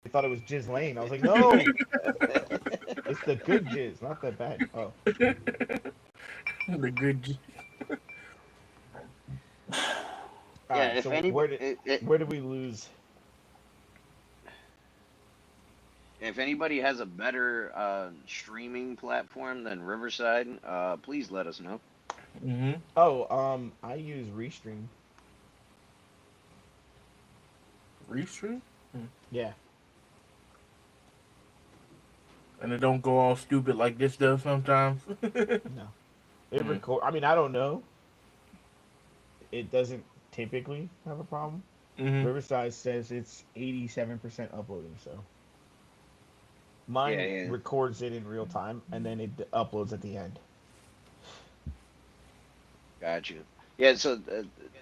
thought it was Jizz Lane. I was like, no, it's the good Jizz, not the bad. Oh, The good. all Yeah, right. if So where did we lose? if anybody has a better streaming platform than Riverside, please let us know. Mm-hmm. Oh, I use Restream. Restream. Yeah, And it don't go all stupid like this does sometimes. no, it Mm. record. I mean, I don't know. It doesn't typically have a problem. Mm-hmm. Riverside says it's 87% uploading, so Yeah, mine yeah, records it in real time and then it uploads at the end. got you. Yeah, so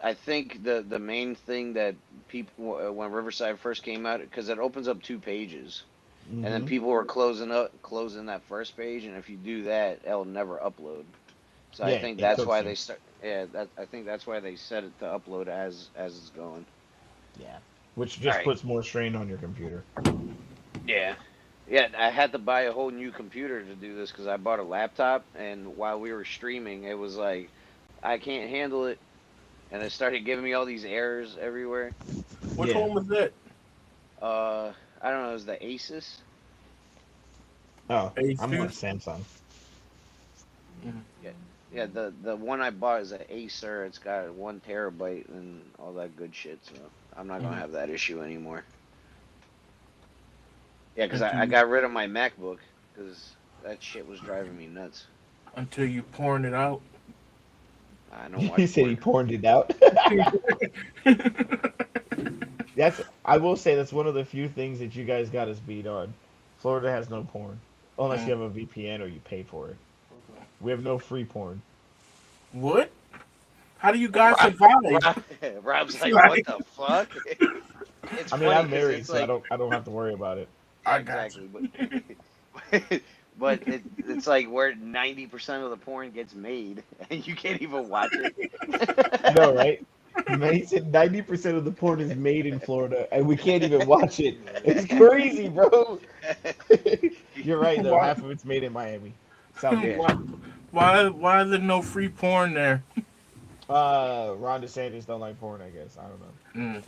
I think the main thing that people when Riverside first came out, because it opens up two pages, and then Mm-hmm. people were closing that first page, and if you do that, it'll never upload. So I Yeah, think it that's cooks why you. they start. Yeah, that I think that's why they set it to upload as it's going. Yeah, which All just right. puts more strain on your computer. Yeah. Yeah, I had to buy a whole new computer to do this because I bought a laptop, and while we were streaming, it was like I can't handle it, and it started giving me all these errors everywhere. Which Yeah. one was that? Uh, I don't know, it was the Asus. Oh, I'm on a Asus. Samsung. Mm. Yeah, yeah. The one I bought is an Acer. It's got 1 terabyte and all that good shit. So I'm not gonna Mm. have that issue anymore. Yeah, because Until I you got rid of my MacBook because that shit was driving me nuts. until you pouring it out. I don't He watch said he porn. porned it out. That's I will say that's one of the few things that you guys got us beat on. Florida has no porn unless you Mm. have a VPN or you pay for it. We have no free porn. What? How do you guys Rob, survive? Rob, Rob's like, what Like, the fuck? It's I mean, funny I'm because married, it's so I like, don't have to worry about it. yeah, I got exactly, but it's like where 90% of the porn gets made, and you can't even watch it. I know, right? He said 90% of the porn is made in Florida, and we can't even watch it. It's crazy, bro. You're right, you. though. Why? Half of it's made in Miami, South Yeah. Beach. Why? Why is there no free porn there? Ron DeSantis don't like porn, I guess. I don't know. Mm.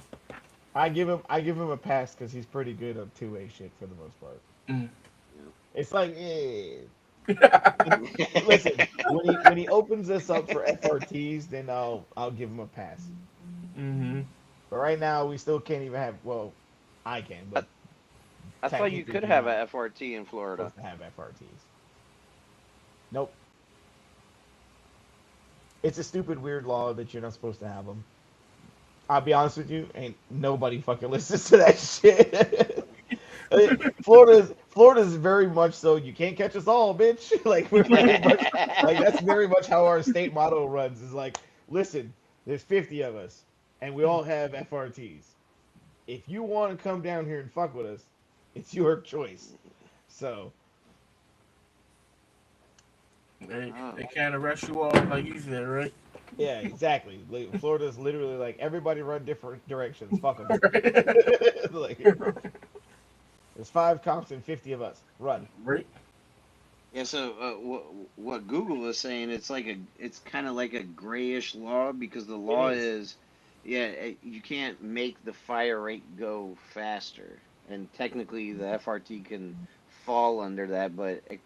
I give him a pass because he's pretty good on two-way shit for the most part. Mm. It's like, listen, when he opens us up for FRTs, then I'll give him a pass. Mm-hmm. But right now, we still can't even have. Well, I can, I, but I thought you technically, could you're have not a FRT in Florida. supposed to have FRTs. Nope. It's a stupid, weird law that you're not supposed to have them. I'll be honest with you, ain't nobody fucking listens to that shit. Florida's very much so. You can't catch us all, bitch. Like we're very much like that's very much how our state motto runs. Is like, listen, there's 50 of us, and we all have FRTs. If you want to come down here and fuck with us, it's your choice. So They can't arrest you all like you said, right? yeah, exactly. Like, Florida's literally like everybody run different directions. Fuck them. Like there's 5 cops and 50 of us. Run. Right. Yeah, so what Google is saying, it's kind of like a grayish law because the It law is. is, yeah, you can't make the fire rate go faster, and technically the FRT can fall under that, but it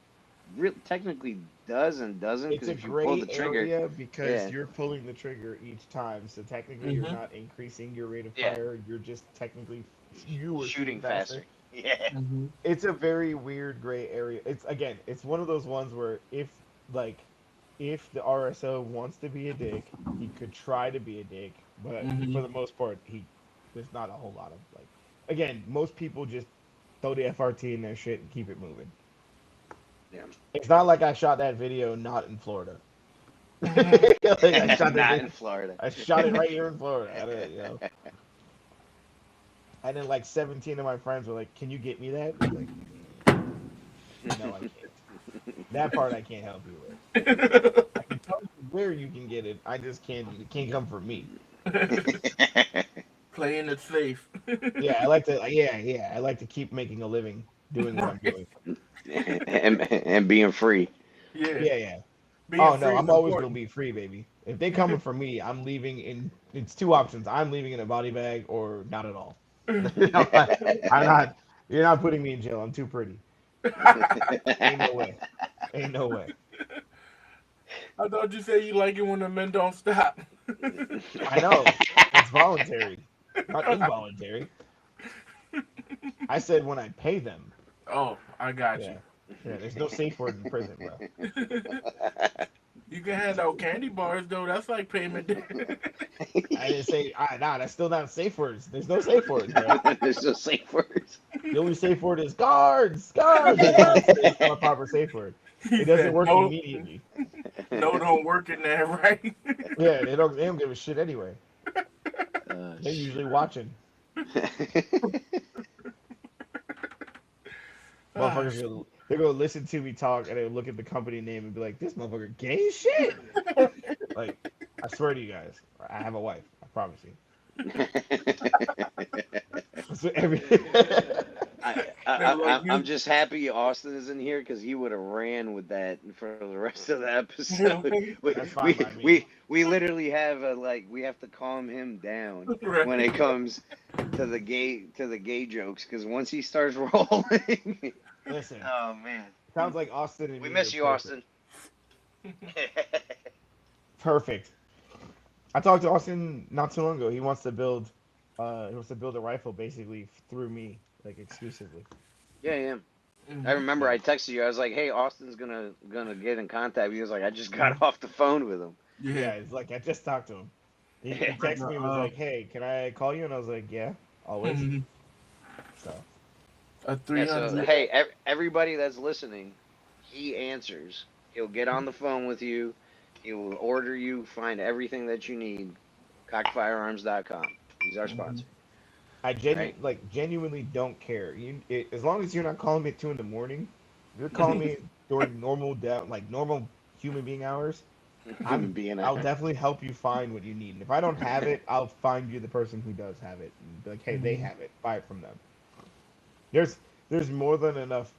technically does and doesn't It's because a if you pull gray the trigger, area because yeah, you're pulling the trigger each time. So technically, you're Mm-hmm. not increasing your rate of yeah, fire. You're just technically you are shooting shooting faster. faster, yeah, Mm-hmm. It's a very weird gray area. It's again, it's one of those ones where like if the RSO wants to be a dick, he could try to be a dick, but Mm-hmm. for the most part, there's not a whole lot of like. Again, most people just throw the FRT in their shit and keep it moving. yeah, It's not like I shot that video not in Florida. Mm-hmm. Like I shot that not video, in Florida. I shot it right here in Florida. And then like 17 of my friends were like, "Can you get me that?" I was like, "No, I can't. That part I can't help you with. I can tell you where you can get it. I just can't. It can't come from me." Playing it safe. Yeah, I like to. Yeah, I like to keep making a living doing what I'm Right. doing. and being free. Yeah. Yeah. Being Oh no, free is I'm always gonna important. be free, baby. If they coming for me, I'm leaving in. It's two options. I'm leaving in a body bag or not at all. I'm not. You're not putting me in jail. I'm too pretty. Ain't no way. Ain't no way. I thought you said you like it when the men don't stop. I know. It's voluntary, not involuntary. I said when I pay them. Oh, I got you. Yeah. Yeah. There's no safe word in prison, bro. You can hand out candy bars though. That's like payment. I didn't say. Nah. That's still not safe words. There's no safe words, bro. There's no safe words. The only safe word is guards, guards. It's not a proper safe word. He It doesn't said work no, immediately. no, don't work in there, right? Yeah, they don't give a shit anyway. They're usually Shit. watching. Ah, Motherfuckers they're gonna listen to me talk and they look at the company name and be like, "This motherfucker gay as shit." Like, I swear to you guys, I have a wife. I promise you. So every they're like I'm you. just happy Austin isn't here because he would have ran with that for the rest of the episode. We That's fine by me. we literally have a like we have to calm him down when it Right. comes to the gay jokes because once he starts rolling, Listen, oh man, sounds like Austin and we me are miss you, perfect. Austin. Perfect. I talked to Austin not too long ago. He wants to build a rifle basically through me, like exclusively. Yeah, yeah. I Hmm. remember Yeah. I texted you. I was like, "Hey, Austin's gonna get in contact." He was like, "I just got Mhm. off the phone with him." Yeah. Yeah, it's like I just talked to him. He Like texted me and was like, "Hey, can I call you?" And I was like, "Yeah, always." mhm. So A Yeah. So 300. hey, everybody that's listening, he answers. He'll get on the phone with you. He will order you. Find everything that you need. Cockfirearms.com. He's our Mhm. sponsor. I Right? genuinely don't care. As long as you're not calling me at 2 in the morning, if you're calling me during normal human being hours. Being I'll a definitely help you find what you need. And if I don't have it, I'll find you the person who does have it and be like, hey, they Mhm. have it. Buy it from them. There's there's more than enough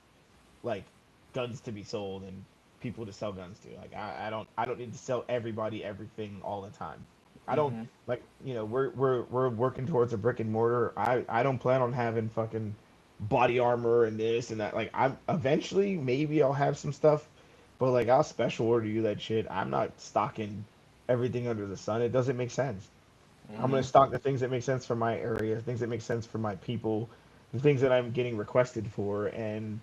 like guns to be sold and people to sell guns to. Like I don't need to sell everybody everything all the time. I don't Mhm. like we're working towards a brick and mortar. I don't plan on having fucking body armor and this and that. Like I'm eventually maybe I'll have some stuff, but like I'll special order you that shit. I'm not stocking everything under the sun. It doesn't make sense. I'm gonna Mhm. stock the things that make sense for my area, things that make sense for my people, the things that I'm getting requested for, and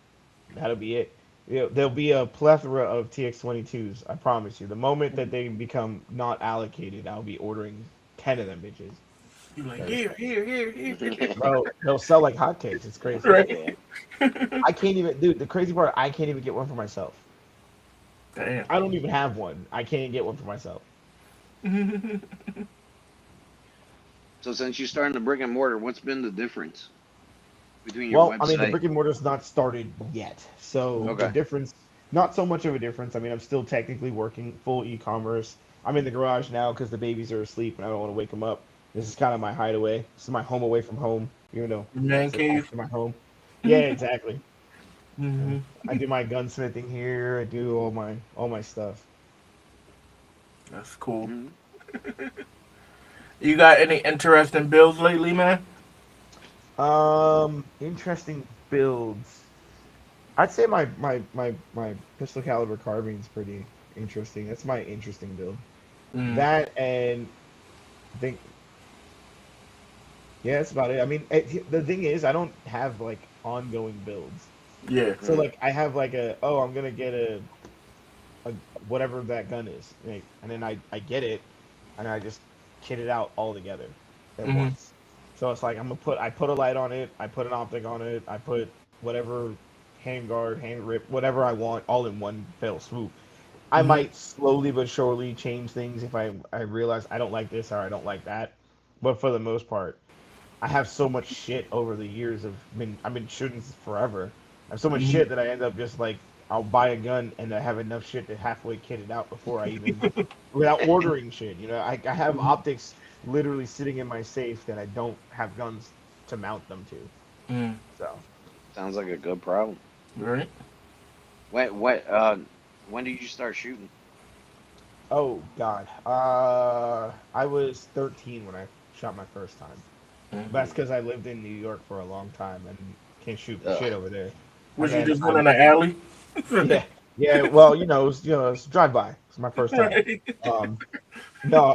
that'll be it. There'll be a plethora of TX22s. I promise you. The moment that they become not allocated, I'll be ordering 10 of them bitches. You like 'Cause, here. bro, they'll sell like hotcakes. It's crazy. Right. yeah. I can't even, dude. The crazy part, I can't even get one for myself. Damn. I don't even have one. I can't get one for myself. So since you started the brick and mortar, what's been the difference between your Well, I mean, the website? brick and mortar's not started yet, so the Okay. difference, not so much of a difference. I mean, I'm still technically working full e-commerce. I'm in the garage now because the babies are asleep and I don't want to wake them up. This is kind of my hideaway. This is my home away from home, even though Man it's cave. actually my home. Yeah, exactly. Hmm. I do my gunsmithing here. I do all my stuff. That's cool. Mhm. You got any interesting builds lately, man? Interesting builds. I'd say my pistol caliber carbine's pretty interesting. That's my interesting build. Mm. That and I think yeah, that's about it. I mean, the thing is, I don't have like ongoing builds. Yeah. So Mhm. like I have like I'm gonna get a whatever that gun is, like, and then I get it and I just kit it out all together at Hmm. once. So it's like I put a light on it, I put an optic on it, I put whatever hand guard, hand grip, whatever I want all in one fell swoop. I Hmm. might slowly but surely change things if I realize I don't like this or I don't like that. But for the most part, I have so much shit over the years of I've been shooting forever. I have so much Hmm. shit that I end up just like I'll buy a gun and I have enough shit to halfway kit it out before I even without ordering shit. I have optics literally sitting in my safe that I don't have guns to mount them to. Mm. So, Sounds like a good problem. Right? When did you start shooting? oh God, I was 13 when I shot my first time. That's Mm-hmm. because I lived in New York for a long time and can't shoot for Ugh. shit over there. And Was you then just went in the alley? yeah, yeah. Well, it's drive by. It's my first time. Right. Um, no,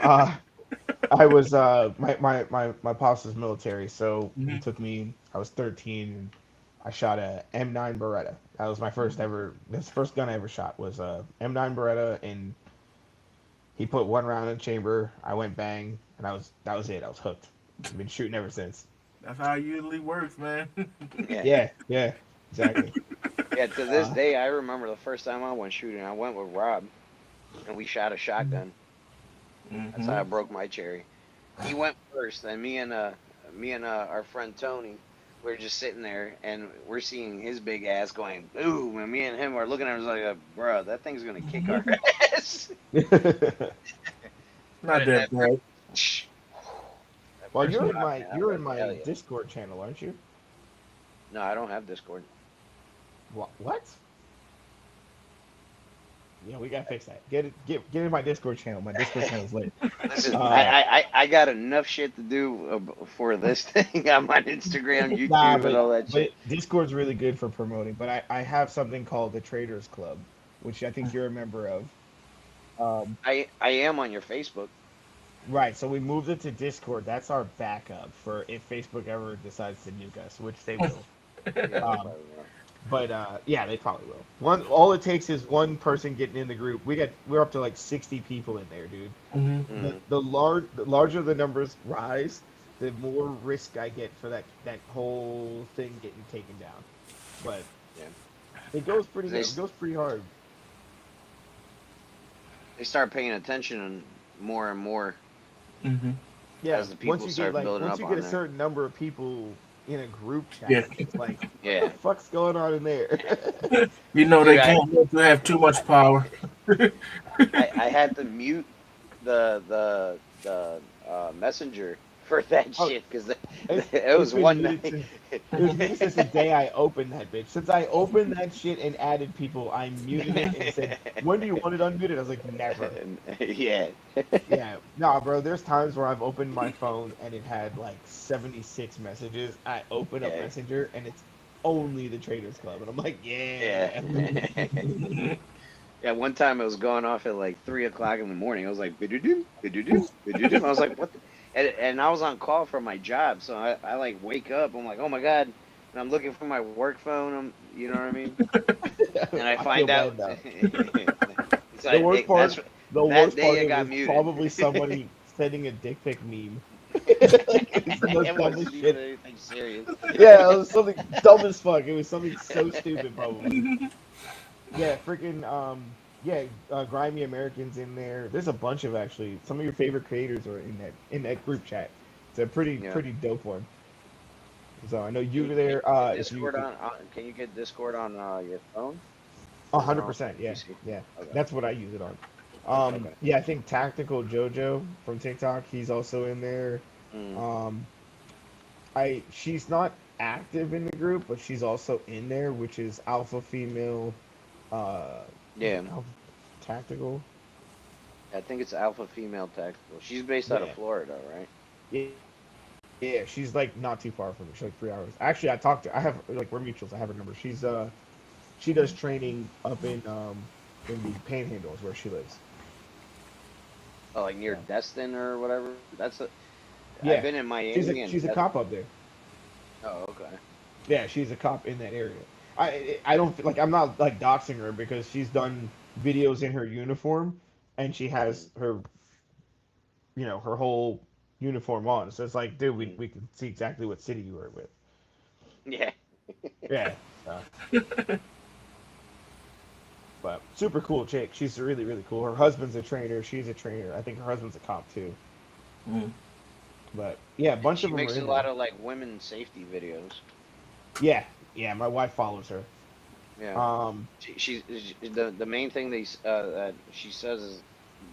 I was my pops was military, so he Mm-hmm. took me. I was 13, and I shot a M9 Beretta. That was my first ever. This first gun I ever shot was a M9 Beretta, and he put one round in the chamber. I went bang, and that was it. I was hooked. I've been shooting ever since. That's how it usually works, man. Yeah. Yeah, yeah, exactly. Yeah, to this Uh, day, I remember the first time I went shooting. I went with Rob, and we shot a shotgun. That's how Mm-hmm. I broke my cherry. He went first, and me and our friend Tony, we're just sitting there, and we're seeing his big ass going boom, and me and him are looking at him like, "Bruh, that thing's gonna kick our ass." Not that That bad. first, that well, first shot, man, I was you're in like, my "Hell yeah!" Discord channel, aren't you? No, I don't have Discord. What? Yeah, we gotta fix that. Get in my Discord channel. My Discord channel's lit. Listen, Uh, I got enough shit to do for this thing. I'm on Instagram, nah, YouTube, and all that but shit. Discord's really good for promoting. But I have something called the Traders Club, which I think you're a member of. Um, I am on your Facebook. right. So we moved it to Discord. That's our backup for if Facebook ever decides to nuke us, which they will. Yeah, they Um, probably will. but yeah, they probably will. One, all it takes is one person getting in the group. We're up to like 60 people in there, dude. Mm-hmm. Mm. The larger the numbers rise, the more risk I get for that whole thing getting taken down. But Yeah. it goes pretty They good. It goes pretty hard. they start paying attention and more Mm-hmm. Yeah, as the people start building once up you get on a there. certain number of people in a group Yeah. chat, it's like, what the Yeah, fuck's going on in there? You know dude, they can't let you have too much power. I had to mute the messenger for that Oh, shit because it's it it's was been one muted night. since it was muted since the day I opened that bitch. Since I opened that shit and added people, I muted it and said, "When do you want it unmuted?" I was like, "Never." Yeah. Yeah, no, bro. There's times where I've opened my phone and it had like 76 messages. I open up Yeah. Messenger and it's only the Traders Club, and I'm like, Yeah. yeah. Yeah, one time it was going off at like 3 o'clock in the morning. I was like, "Bidoo-doo, bidoo-doo, bidoo-doo." I was like, what? And I was on call for my job, so I like wake up. I'm like, oh my God. And I'm looking for my work phone. You know what I mean? And I I feel find out. bad now. So The worst part, that's the that worst day part I of it got was muted. probably somebody sending a dick pic meme. It's the most It dumbest wasn't even shit. anything serious. Yeah, it was something dumb as fuck. It was something so stupid, probably. Yeah, freaking yeah, grimy Americans in there. There's a bunch of actually some of your favorite creators are in that group chat. It's a Yeah. pretty dope one. So I know Can you you, were can there. you get If you Discord on? Can you get Discord on your phone or no? 100%, yeah, PC. yeah, Okay. that's what I use it on. Okay. Yeah, I think Tactical Jojo from TikTok, he's also in there. Mm. Um, she's not active in the group, but she's also in there, which is Alpha Female. Was it Yeah. Alpha Tactical? I think it's Alpha Female Tactical. She's based out of Yeah, Florida, right? yeah, yeah. She's like not too far from me. She's like 3 hours. Actually, I talked to. I have like we're mutuals. I have her number. She does training up in the Panhandle is where she lives. Oh, like near So Destin or whatever. I've yeah, been in Miami and she's a cop up there. Oh, okay. Yeah, she's a cop in that area. I don't like I'm not like doxing her because she's done videos in her uniform and she Mm, has her her whole uniform on. So it's like, dude, mm. we can see exactly what city you were with. Yeah. Yeah. So, but super cool chick. She's really really cool. Her husband's a trainer. She's a trainer. I think her husband's a cop too. Mm. But yeah, a bunch of She them are makes a in lot there. of like women safety videos. Yeah, yeah. My wife follows her. Yeah. Um, The main thing that she says is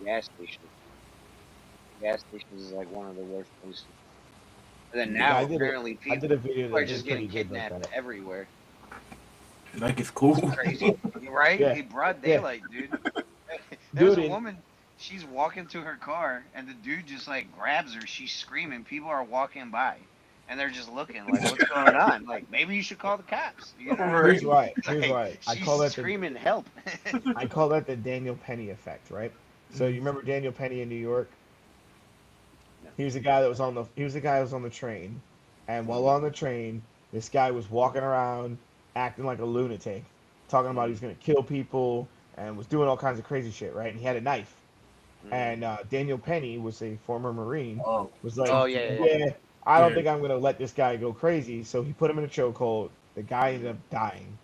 gas station. gas stations is like one of the worst places. And then Yeah, now apparently I did a people video are that just did getting pretty good like kidnapped that. everywhere. Like it's cool. It's crazy, right? Yeah, In broad yeah, daylight, dude. There's dude, a and woman. She's walking to her car, and the dude just like grabs her. She's screaming. People are walking by, and they're just looking like, "What's going on?" Like, maybe you should call the cops. You know what I here's mean? Right. why. Here's Like, why. she's screaming help. I call that the Daniel Penny effect, right? So you Mhm. remember Daniel Penny in New York? No. He was the guy that was on the he was the guy that was on the train, and while Mhm. on the train, this guy was walking around acting like a lunatic, talking about he Mhm. was gonna kill people and was doing all kinds of crazy shit, right? And he had a knife. Mhm. And Daniel Penny was a former Marine, Oh, was you like, Oh talked yeah, about. yeah, yeah, I don't Yeah. think I'm gonna let this guy go crazy. So he put him in a chokehold. The guy ended yeah. up dying,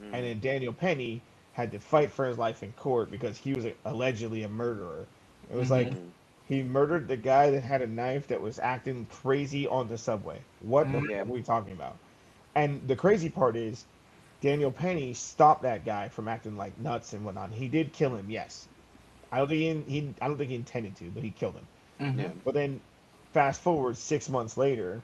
Mhm. and Mhm. then Daniel Penny had to fight for his life in court because he was allegedly a murderer. It was like Mhm. Mhm. he murdered the guy that had a knife that was acting crazy on the subway. What the Mhm. Yeah. fuck are we talking about? And the crazy part is Daniel Penny stopped that guy from acting like nuts and whatnot. He did kill him, yes. I don't think he intended to, but he killed him. Yeah. Mhm. But then fast forward 6 months later,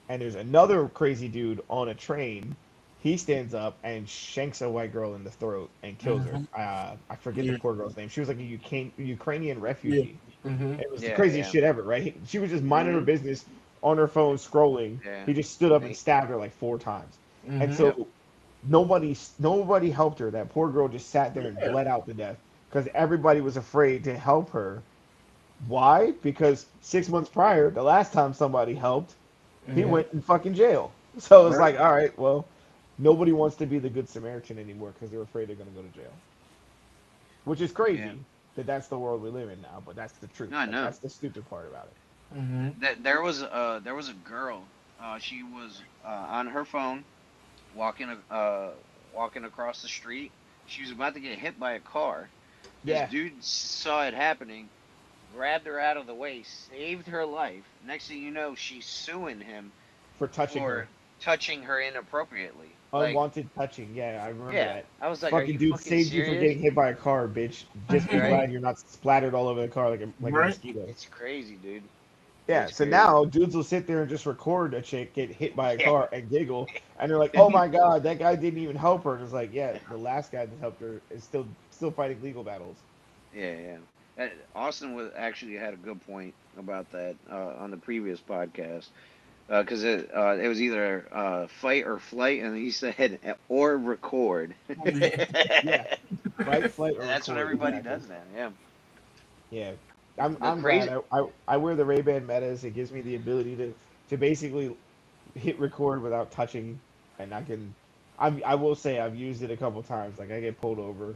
and there's another crazy dude on a train. He stands up and shanks a white girl in the throat and kills her. Mhm. I forget the Yeah. poor girl's name. She was like a Ukrainian Yeah. refugee. Mhm. It was the Yeah. craziest Yeah. shit ever, right? She was just minding her Mhm. business on her phone scrolling. Yeah. He just stood up and Hey, stabbed her like 4 times. And Mhm. yep. so nobody helped her. That poor girl just sat there and Yeah. bled out to death because everybody was afraid to help her. Why? Because 6 months prior, the last time somebody helped, he Mhm. went in fucking jail. So it's Right. like, all right, well, nobody wants to be the good Samaritan anymore because they're afraid they're going to go to jail. Which is Yeah. crazy that that's the world we live in now, but that's the truth. No, I Like know. that's the stupid part about it. Mhm. That there was a girl. She was on her phone walking across the street. She was about to get hit by a car. This Yeah, dude saw it happening, grabbed her out of the way, saved her life. Next thing you know, she's suing him for touching for her. touching her inappropriately. Like, Unwanted touching. Yeah, I remember yeah, that. I was like, "Are Fucking you dude fucking saved you from serious?" getting hit by a car, bitch. Just be Right? glad you're not splattered all over the car like a Right. mosquito. It's crazy, dude. Yeah, It's so crazy. now dudes will sit there and just record a chick get hit by a Yeah. car and giggle, and they're like, "Oh my god, that guy didn't even help her." And it's like, yeah, the last guy that helped her is still fighting legal battles. Yeah, yeah. Austin was actually had a good point about that on the previous podcast because it was either fight or flight, and he said or record. Yeah. Yeah, fight, flight, or That's what record. everybody Exactly. does now. Yeah. Yeah, The I'm glad crazy. I wear the Ray-Ban Metas. It gives me the ability to basically hit record without touching, and I can. I will say I've used it a couple times. Like I get pulled over,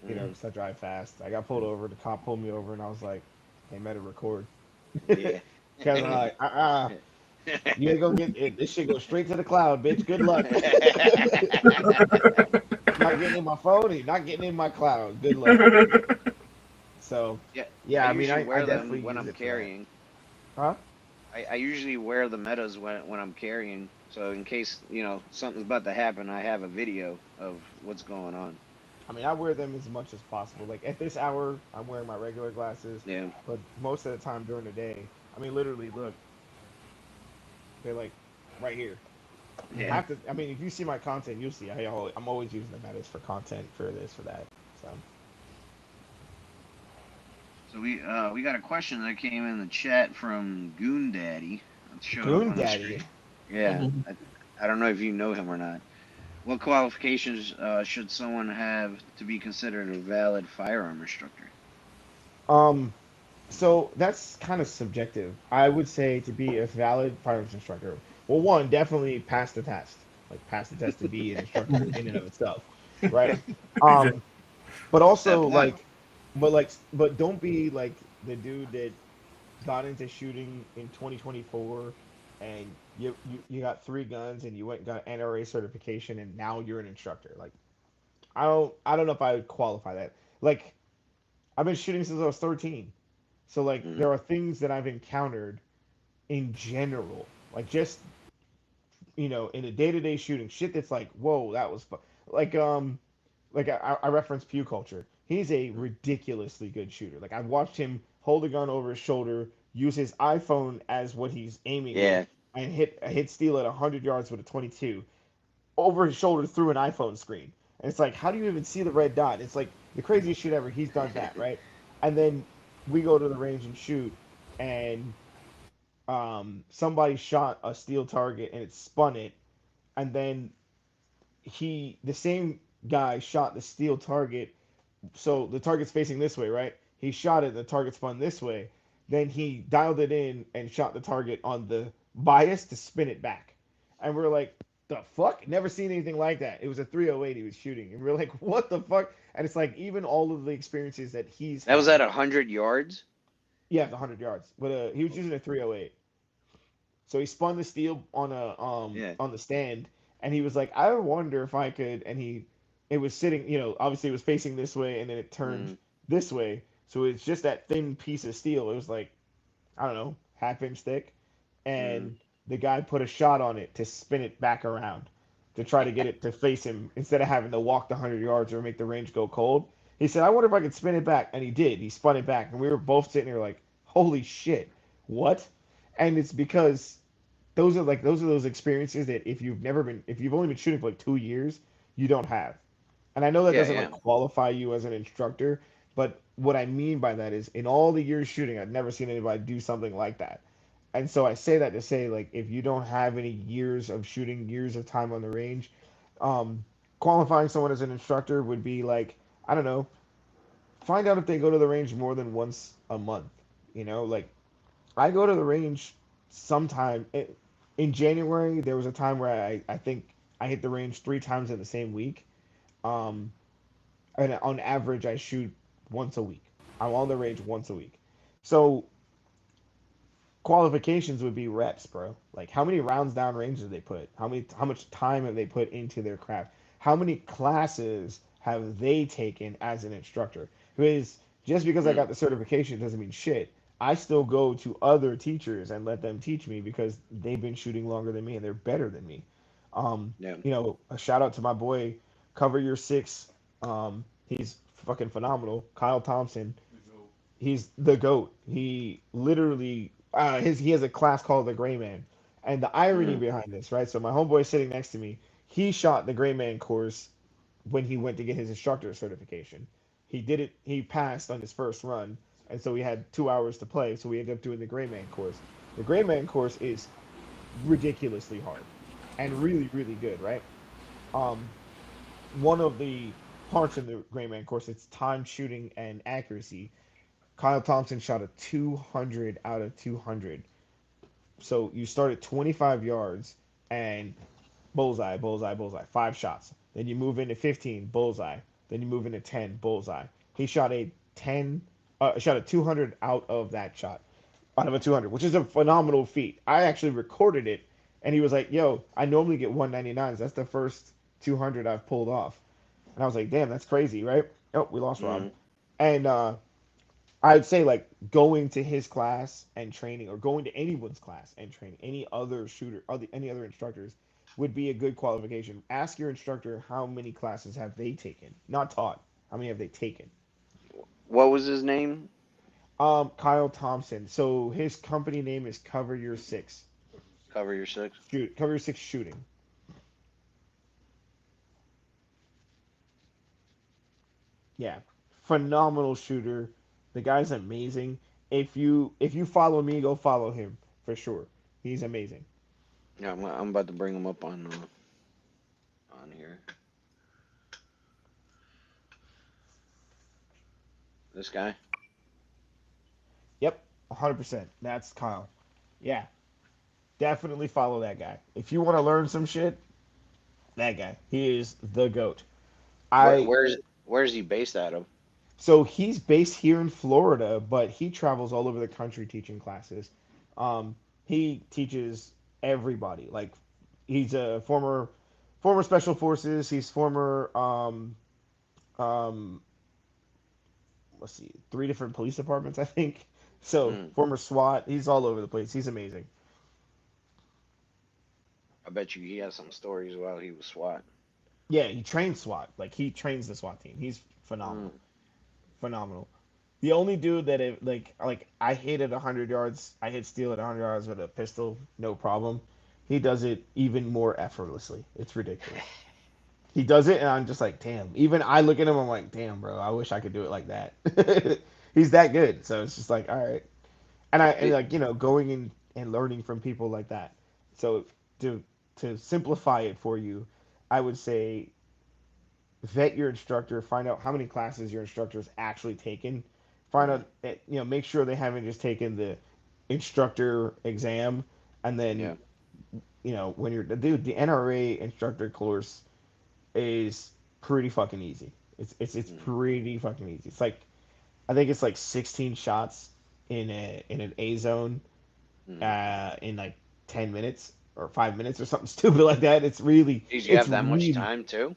Mm, because I drive fast. I got pulled over. The cop pulled me over, and I was like, "Hey, Meta, record." yeah. Because I'm like, you ain't gonna get it. This shit goes straight to the cloud, bitch. Good luck. Not getting in my phone. You're not getting in my cloud. Good luck. So, Yeah. I yeah, I mean, usually I wear definitely them when use I'm it for that. carrying. Huh? I usually wear the metas when I'm carrying, so in case something's about to happen, I have a video of what's going on. I mean, I wear them as much as possible. Like at this hour, I'm wearing my regular glasses, Yeah. but most of the time during the day, I mean, literally, look, they're like right here. Yeah. Half the, I mean, if you see my content, you'll see I'm always using the metas for content, for this, for that. So, So we got a question that came in the chat from Goon Daddy. It showed up Goon on the screen. Daddy. Yeah, Mhm. I don't know if you know him or not. What qualifications should someone have to be considered a valid firearm instructor? Um, so that's kind of subjective. I would say to be a valid firearms instructor, well, one, definitely pass the test. Like pass the test to be an instructor in and of itself, right? Exactly. Um, but Step also one. but don't be like the dude that got into shooting in 2024 and you got 3 guns and you went and got NRA certification and now you're an instructor. Like I don't know if I would qualify that. Like I've been shooting since I was 13. So like Mm, there are things that I've encountered in general, like just in a day-to-day shooting shit that's like, whoa, that was like I reference Pew Culture. He's a mm, ridiculously good shooter. Like I've watched him hold a gun over his shoulder, use his iPhone as what he's aiming with, Yeah. and hit steel at 100 yards with a 22 over his shoulder through an iPhone screen. And it's like, how do you even see the red dot? It's like the craziest shit ever. He's done that, right? And then we go to the range and shoot, and somebody shot a steel target and it spun it, and then the same guy shot the steel target, so the target's facing this way, right? He shot it, the target spun this way. Then he dialed it in and shot the target on the bias to spin it back. And we're like, the fuck? Never seen anything like that. It was a 308 he was shooting. And we're like, what the fuck? And it's like, even all of the experiences that he's That was had. at 100 yards. Yeah, the 100 yards. But he was using a 308. So he spun the steel Yeah. on the stand, and he was like, I wonder if I could. And it was sitting, obviously it was facing this way, and then it turned Mm. this way. So it's just that thin piece of steel. It was like, I don't know, half-inch thick, Mm. and the guy put a shot on it to spin it back around to try to get it to face him instead of having to walk the 100 yards or make the range go cold. He said, I wonder if I could spin it back, and he did. He spun it back, and we were both sitting there like, holy shit, what? And it's because those are those experiences that if you've only been shooting for like 2 years, you don't have. And I know that Yeah, doesn't yeah. like qualify you as an instructor, but what I mean by that is in all the years shooting, I've never seen anybody do something like that. And so I say that to say, like, if you don't have any years of shooting, years of time on the range, um, qualifying someone as an instructor would be like, I don't know, find out if they go to the range more than once a month. Like I go to the range sometime. In January, there was a time where I think I hit the range 3 times in the same week. Um, and on average, I shoot once a week. I'm on the range once a week. So qualifications would be reps, bro. Like how many rounds down range did they put? How much time have they put into their craft? How many classes have they taken as an instructor? Because just because I Mm. got the certification doesn't mean shit. I still go to other teachers and let them teach me because they've been shooting longer than me and they're better than me. Yeah. A shout out to my boy, Cover Your Six. He's fucking phenomenal. Kyle Thompson, he's the goat. He literally he has a class called the Gray Man, and the irony Mm. behind this, right? So my homeboy sitting next to me, he shot the Gray Man course when he went to get his instructor certification. He did it. He passed on his first run, and so we had 2 hours to play. So we ended up doing the Gray Man course. The Gray Man course is ridiculously hard and really really good, right? Um, One of the parts in the Gray Man course, it's time shooting and accuracy. Kyle Thompson shot a 200 out of 200. So you start at 25 yards and bullseye, bullseye, bullseye, 5 shots. Then you move into 15, bullseye. Then you move into 10, bullseye. He shot a 200 out of that shot, out of a 200, which is a phenomenal feat. I actually recorded it, and he was like, "Yo, I normally get 199s. That's the first 200 I've pulled off." And I was like, "Damn, that's crazy, right?" Oh, we lost Rob. Mm. And I'd say like going to his class and training, or going to anyone's class and training, any other shooter, any other instructors, would be a good qualification. Ask your instructor how many classes have they taken, not taught. How many have they taken? What was his name? Kyle Thompson. So his company name is Cover Your Six. Cover Your Six. Cover Your Six Shooting. Yeah, phenomenal shooter. The guy's amazing. If you follow me, go follow him for sure. He's amazing. Yeah, I'm about to bring him up on here. This guy. Yep, 100%. That's Kyle. Yeah, definitely follow that guy. If you want to learn some shit, that guy. He is the goat. Where I where's he based out of? So he's based here in Florida, but he travels all over the country teaching classes. He teaches everybody. Like he's a former special forces. He's former um let's see, 3 different police departments, I think. So Mm. former SWAT. He's all over the place. He's amazing. I bet you he has some stories while he was SWAT. Yeah, he trains SWAT. Like he trains the SWAT team. He's Mm. phenomenal. Phenomenal. The only dude that like I hit at 100 yards, I hit steel at 100 yards with a pistol, no problem. He does it even more effortlessly. It's ridiculous. He does it, and I'm just like, damn. Even I look at him, I'm like, damn, bro. I wish I could do it like that. He's that good. So it's just like, all right. And It, like going in and learning from people like that. So to to simplify it for you, I would say vet your instructor, find out how many classes your instructor's actually taken, find mm, out make sure they haven't just taken the instructor exam, and then yeah. when you're dude, the NRA instructor course is pretty fucking easy. It's Mm, pretty fucking easy. It's like I think it's like 16 shots in an A zone mm. in like 10 minutes or 5 minutes or something stupid like that. Geez, you It's have that much really time too?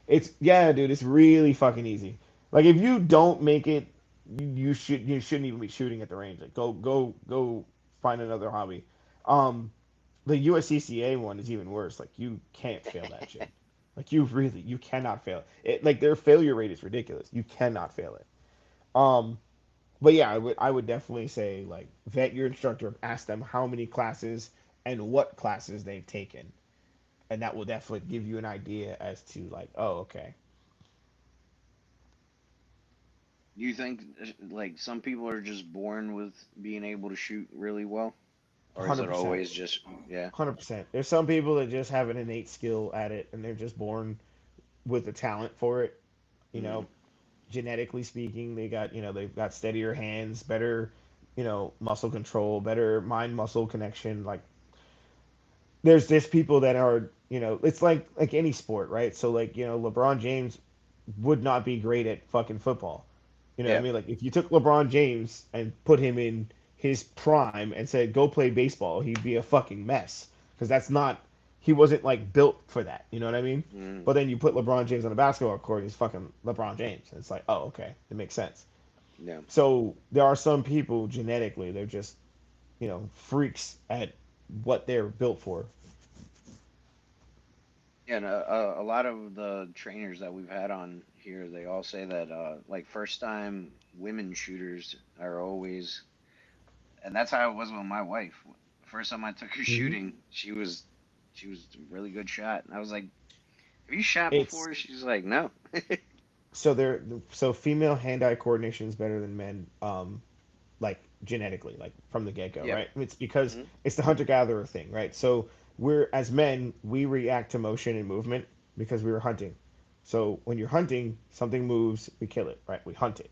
it's yeah, dude. It's really fucking easy. Like if you don't make it, you shouldn't even be shooting at the range. Like go find another hobby. Um, the USCCA one is even worse. Like you can't fail that shit. Like you cannot fail it. Like their failure rate is ridiculous. You cannot fail it. Um, but yeah, I would definitely say like vet your instructor, ask them how many classes and what classes they've taken, and that will definitely give you an idea as to like, oh, okay. Do you think like some people are just born with being able to shoot really well, or is it 100%. always just yeah? 100%. There's some people that just have an innate skill at it and they're just born with the talent for it. You Mm, know, genetically speaking, they've got steadier hands, better, muscle control, better mind muscle connection. Like there's just people that are, it's like any sport, right? So like, LeBron James would not be great at fucking football. You know what I yeah. mean? Like if you took LeBron James and put him in his prime and said go play baseball, he'd be a fucking mess because that's not he wasn't like built for that. You know what I mean? Mm, But then you put LeBron James on a basketball court, he's fucking LeBron James. And it's like, oh, okay, it makes sense. yeah. So there are some people genetically they're just freaks at what they're built for. Yeah, and a lot of the trainers that we've had on here, they all say that like first time women shooters are always, and that's how it was with my wife. First time I took her Hmm. shooting, she was a really good shot. And I was like, "Have you shot It's before?" She's like, "No." so they're so female hand-eye coordination is better than men. Like genetically, like from the get go, Yep. right? It's because Hmm. it's the hunter gatherer thing, right? So we're as men, we react to motion and movement because we were hunting. So when you're hunting, something moves, we kill it, right? We hunt it.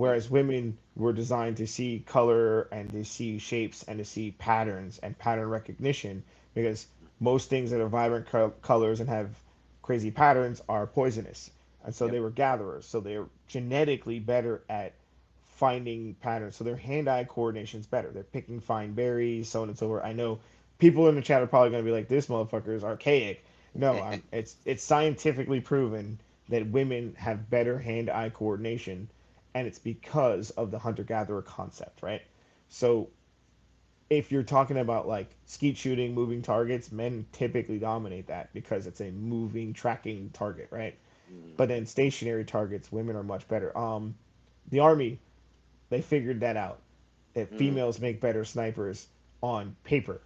Yep. Whereas women were designed to see color and to see shapes and to see patterns and pattern recognition because most things that are vibrant colors and have crazy patterns are poisonous. And so Yep. they were gatherers. So they're genetically better at finding patterns. So their hand-eye coordination is better. They're picking fine berries, so on and so forth. I know people in the chat are probably going to be like, "This motherfucker is archaic." No, it's scientifically proven that women have better hand-eye coordination, and it's because of the hunter-gatherer concept, right? So if you're talking about like skeet shooting, moving targets, men typically dominate that because it's a moving, tracking target, right? Mm, But then stationary targets, women are much better. The army they figured that out. That mm, females make better snipers on paper.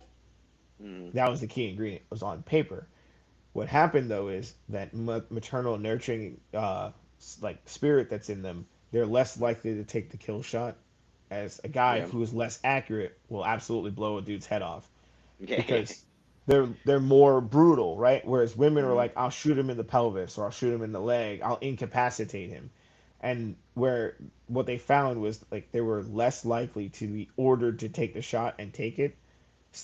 mm. That was the key ingredient. Was on paper. What happened though is that maternal nurturing, like spirit that's in them, they're less likely to take the kill shot. As a guy Yeah. who is less accurate will absolutely blow a dude's head off Yeah. because they're more brutal, right? Whereas women are Mm, like, I'll shoot him in the pelvis or I'll shoot him in the leg, I'll incapacitate him. And where what they found was like they were less likely to be ordered to take the shot and take it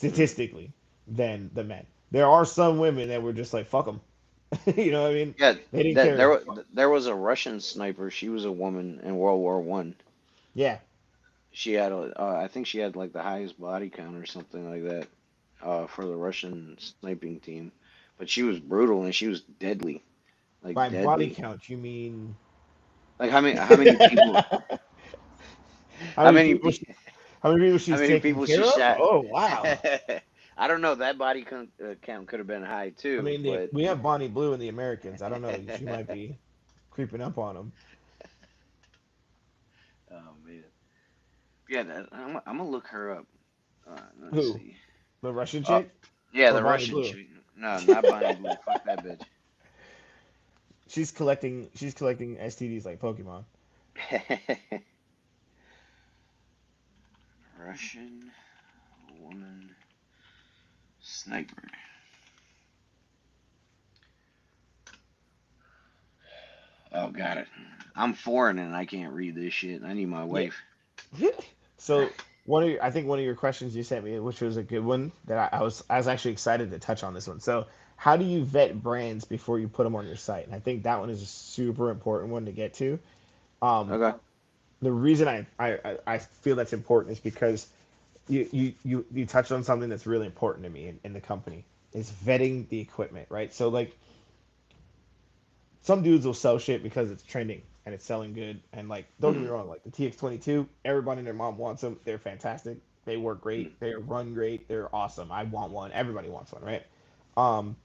mm. statistically than the men. There are some women that were just like fuck them, you know what I mean? Yeah. They didn't That care. there was a Russian sniper. She was a woman in World War One. Yeah, She had I think she had like the highest body count or something like that for the Russian sniping team. But she was brutal and she was deadly, like by body deadly. count you mean Like how many people how how many many people? How many people how she's many taking people she care of? shot? Oh wow! I don't know. That body count could have been high I too, mean, but we have Bonnie Blue in the Americans. I don't know. She might be creeping up on them. oh Yeah, I'm gonna look her up. Let's Who? see. The Russian Oh, chick yeah, or the Bonnie Russian Blue? chick. No, not Bonnie Blue. Fuck that bitch. She's collecting. She's collecting STDs like Pokemon. Russian woman sniper. Oh, got it. I'm foreign and I can't read this shit. I need my Yeah. wife. So I think one of your questions you sent me, which was a good one, that I was actually excited to touch on this one. So how do you vet brands before you put them on your site? And I think that one is a super important one to get to. Um, Okay. the reason I feel that's important is because you touched on something that's really important to me in the company is vetting the equipment, right? So like some dudes will sell shit because it's trending and it's selling good. And like, don't get me Mm, wrong, like the TX22, everybody and their mom wants them. They're fantastic. They work mm, great. They run great. They're awesome. I want one. Everybody wants one, right? Um,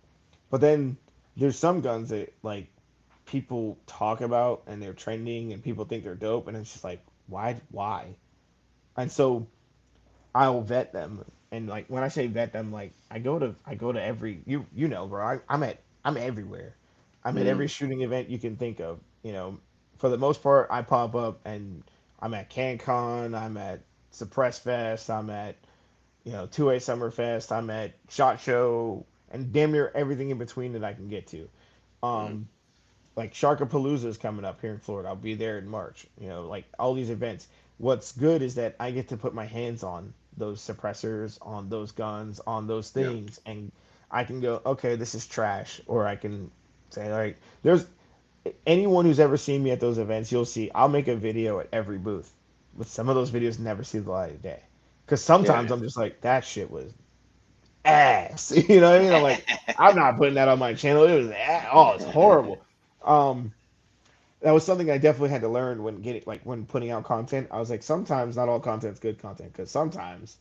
but then there's some guns that like people talk about and they're trending and people think they're dope, and it's just like, why? And so I'll vet them. And like when I say vet them, like I go to every you know, bro. I'm everywhere. I'm at mm, every shooting event you can think of. You know, for the most part, I pop up and I'm at CanCon, I'm at Suppress Fest, I'm at 2A Summer Fest, I'm at Shot Show, and damn near everything in between that I can get to. mm. Um, like Sharkapalooza is coming up here in Florida. I'll be there in March. Like all these events. What's good is that I get to put my hands on those suppressors, on those guns, on those Yeah. things, and I can go, okay, this is trash, or I can say, like, there's anyone who's ever seen me at those events, you'll see I'll make a video at every booth, but some of those videos never see the light of day, because sometimes Yeah. I'm just like, that shit was ass. You know what I mean? I'm like, I'm not putting that on my channel. It was ass. Oh, it's horrible. Um, that was something I definitely had to learn when getting like when putting out content. I was like, sometimes not all content's good content because sometimes,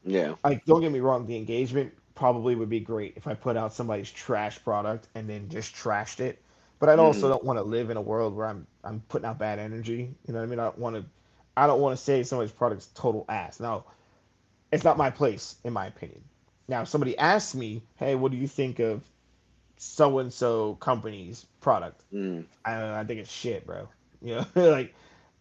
Yeah. like, don't get me wrong, the engagement probably would be great if I put out somebody's trash product and then just trashed it. But I also Hmm. don't want to live in a world where I'm putting out bad energy. You know what I mean? I don't want to say somebody's product's total ass. Now, it's not my place, in my opinion. Now, if somebody asks me, hey, what do you think of so and so company's product? Mm. I think it's shit, bro. Like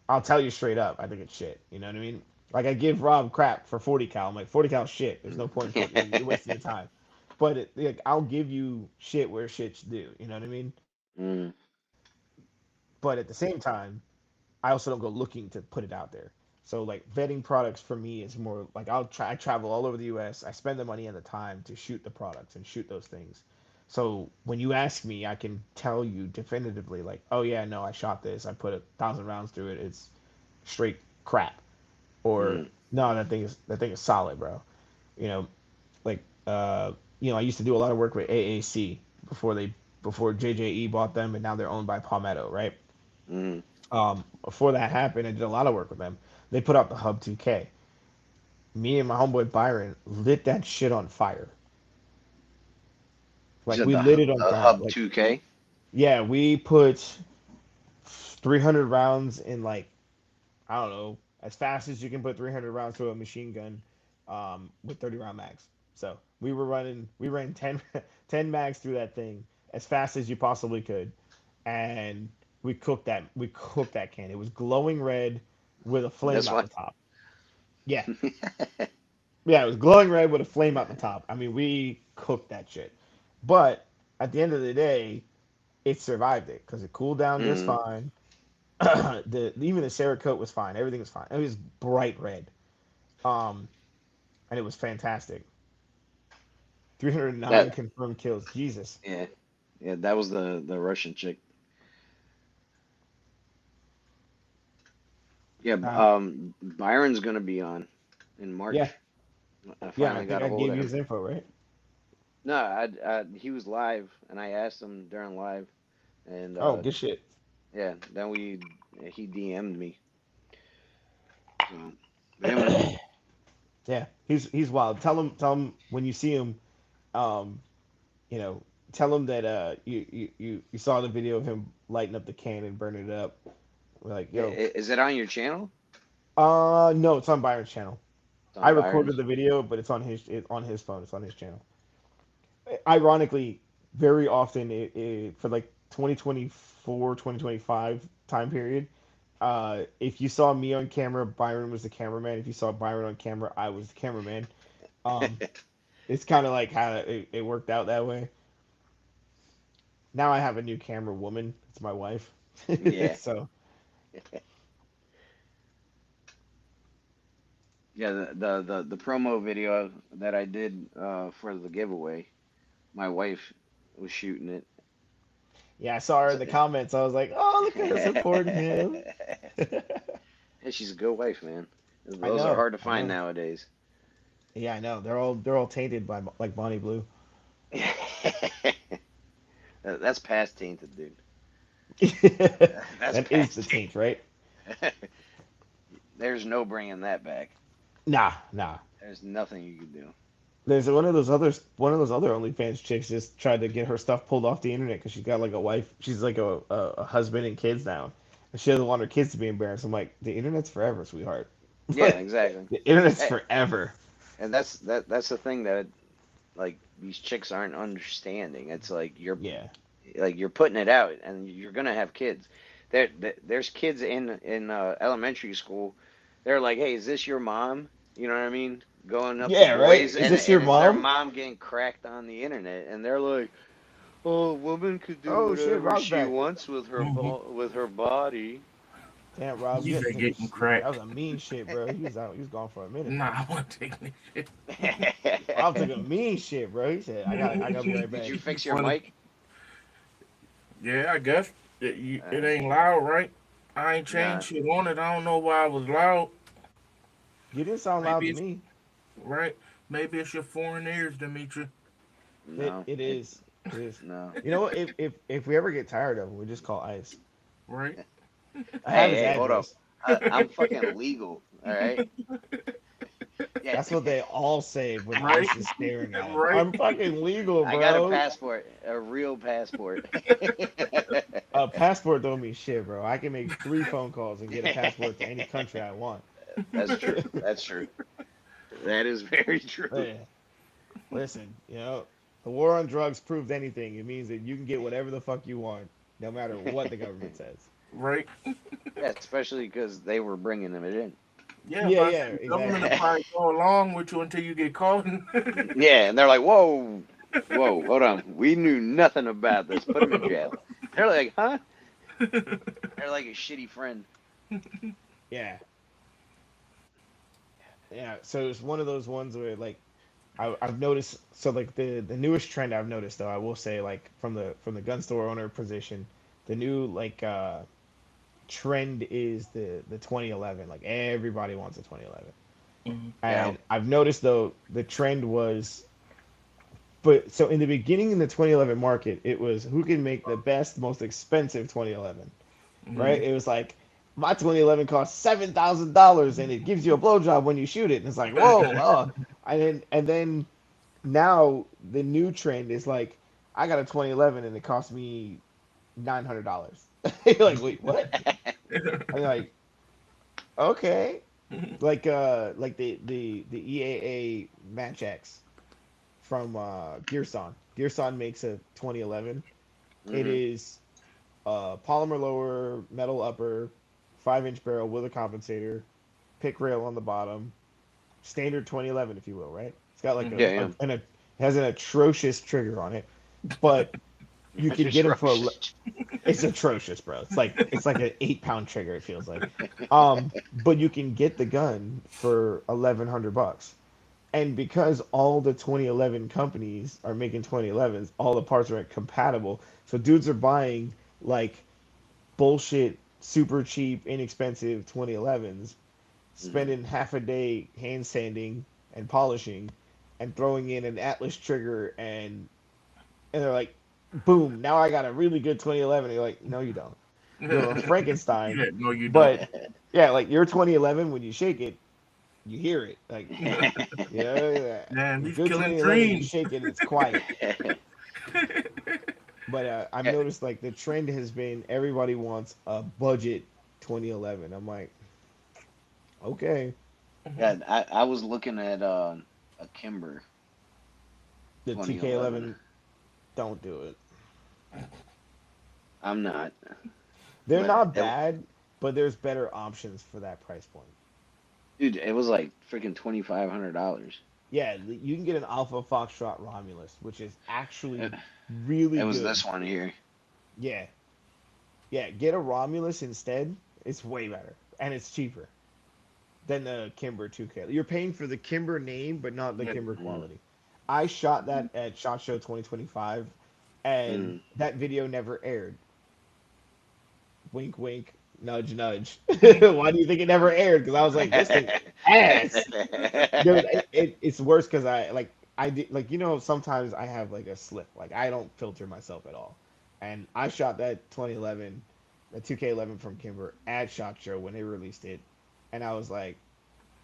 I'll tell you straight up, I think it's shit. You know what I mean? Like I give Rob crap for 40 cal. I'm like 40 cal shit. There's no point in putting. You're wasting your time. But like I'll give you shit where shit's due. You know what I mean? Mm. But at the same time, I also don't go looking to put it out there. So like vetting products for me is more like I travel all over the US. I spend the money and the time to shoot the products and shoot those things. So when you ask me, I can tell you definitively like, oh yeah, no, I shot this. I put 1,000 rounds through it. It's straight crap. Or Mm. no, that thing is solid, bro. You know, like I used to do a lot of work with AAC before JJE bought them, and now they're owned by Palmetto, right? Mm. Before that happened, I did a lot of work with them. They put out the Hub 2K. Me and my homeboy Byron lit that shit on fire. You Like said we lit it on the fire. Hub Like 2K. yeah, we put 300 rounds in like I don't know as fast as you can put 300 rounds to a machine gun, with 30 round mags. So we ran 10 10 mags through that thing as fast as you possibly could, and we cooked that can. It was glowing red with a flame This out one. the top. Yeah, yeah, it was glowing red with a flame out the top. I mean, we cooked that shit. But at the end of the day, it survived it because it cooled down just Mm. fine. Even the Cerakote was fine. Everything was fine. It was bright red. Um, and it was fantastic. That 309 confirmed kills. Jesus. yeah. Yeah, that was the Russian chick. Yeah, Uh, Byron's gonna be on in yeah, March. I yeah. I finally think got a I hold gave of you him. his info, right? No, he was live, and I asked him during live, and Oh, good shit. yeah, then he DM'd me. So, yeah, man. Yeah, he's wild. Tell him when you see him. Um, you know, tell him that you saw the video of him lighting up the can and burning it up. We're like, yo, Is it on your channel? No, it's on Byron's channel. It's I on recorded Byron's. the video, but it's on his phone. It's on his channel. Ironically, very often for like 2024, 2025 time period, if you saw me on camera, Byron was the cameraman. If you saw Byron on camera, I was the cameraman. Um, it's kind of like how it worked out that way. Now I have a new camera woman. It's my wife. Yeah. So Yeah, the promo video that I did for the giveaway, my wife was shooting it. yeah, I saw her in the comments. I was like, oh, look at her supporting him. Hey, she's a good wife, man. I Those are know, hard to I find know. nowadays. Yeah, I know. They're all tainted by like Bonnie Blue. That's past tainted, dude. That's That is past the tainted. taint, right? There's no bringing that back. Nah, nah. There's nothing you can do. There's one of those other OnlyFans chicks just tried to get her stuff pulled off the internet because she's got like a wife. She's like a husband and kids now, and she doesn't want her kids to be embarrassed. I'm like, the internet's forever, sweetheart. Yeah, Like, exactly. the internet's Hey, forever. and that's the thing that like these chicks aren't understanding. It's Yeah. like you're putting it out, and you're gonna have kids. There's kids in elementary school. They're like, hey, is this your mom? You know what I mean? Going up to Yeah, right? boys, Is and this your it's their mom? mom getting cracked on the internet, and they're like, oh, a woman could do Oh shit, whatever Rob's she back. wants with Mhm. with her body. Damn, Rob, You you had to say take a getting that was cracked. a mean shit, bro. He was out. He was gone for a minute. Nah, I want to take this shit. Rob took a mean shit, bro. He said, I gotta be right Did back. you fix your Funny. mic? Yeah, I guess it Uh, ain't loud, right? I ain't nah, changed shit on it. I don't know why it was loud. You didn't sound loud Maybe to it's me. right. Maybe it's your foreign ears, Demetri. It no, it is. It is. no. You know what? If we ever get tired of him, we just call Ice. Right? I have Hey, his hey, hold up. address. I'm fucking legal. All right. Yeah. That's what they all say when Right? Ice is staring at him. Right? I'm fucking legal, I got a bro. passport, a real passport. A passport don't mean shit, bro. I can make 3 phone calls and get a passport to any country I want. That's true. That's true. That is very true. Yeah. Listen, the war on drugs proved anything. It means that you can get whatever the fuck you want, no matter what the government says. Right? Yeah, especially because they were bringing them in. Yeah, Yeah, but I yeah, said the government will exactly. probably go along with you until you get caught. Yeah, and they're like, whoa, whoa, hold on. We knew nothing about this. Put them in jail. They're like, huh? They're like a shitty friend. Yeah, yeah. So it's one of those ones where like I've noticed. So like the newest trend I've noticed though, I will say like from the gun store owner position, the new like trend is the 2011. Like everybody wants a 2011, Mhm. Yeah. and I've noticed though the trend was. But so in the beginning in the 2011 market, it was who can make the best, most expensive 2011, right? Mhm. It was like my 2011 costs $7,000 and it gives you a blowjob when you shoot it, and it's like whoa, and then now the new trend is like I got a 2011 and it cost me $900. You're like wait, what? I'm like okay, like the EAA Match X from Gearson. Gearson makes a 2011. It Hmm. is polymer lower, metal upper, 5-inch barrel with a compensator, pick rail on the bottom, standard 2011, if you will, right? It's got like Mhm. Yeah, yeah. it has an atrocious trigger on it, but you can get them for Atrocious. it's atrocious, bro. It's like an 8 pound trigger. It feels like, but you can get the gun for $1,100. And because all the 2011 companies are making 2011s, all the parts are compatible. So dudes are buying like bullshit, super cheap, inexpensive 2011s, Hmm. spending half a day hand sanding and polishing, and throwing in an Atlas trigger, and they're like, boom! Now I got a really good 2011. And you're like, no, you don't. You have a Frankenstein, Yeah, no, you don't. but yeah, like your 2011 when you shake it, you hear it. Like yeah, Man, a he's good killing 2011, you dreams. shake it and it's quiet. But I've noticed like the trend has been everybody wants a budget 2011. I'm like, Okay. Yeah, I was looking at a Kimber The 2011. TK11, don't do it. I'm not, They're but not bad, but there's better options for that price point. dude, it was like freaking $2,500. Yeah, you can get an Alpha Foxtrot Romulus, which is actually It, really it was good. this one here. Yeah, yeah, get a Romulus instead. It's way better and it's cheaper than the Kimber 2K. You're paying for the Kimber name, but not the Yeah. Kimber Mm, quality. I shot that at Shot Show 2025, and mm. that video never aired. Wink, wink, nudge, nudge. Why do you think it never aired? Because I was like, this thing ass, dude. It's worse because I did like sometimes I have like a slip. Like I don't filter myself at all, and I shot that 2011, the 2K11 from Kimber at Shot Show when they released it, and I was like,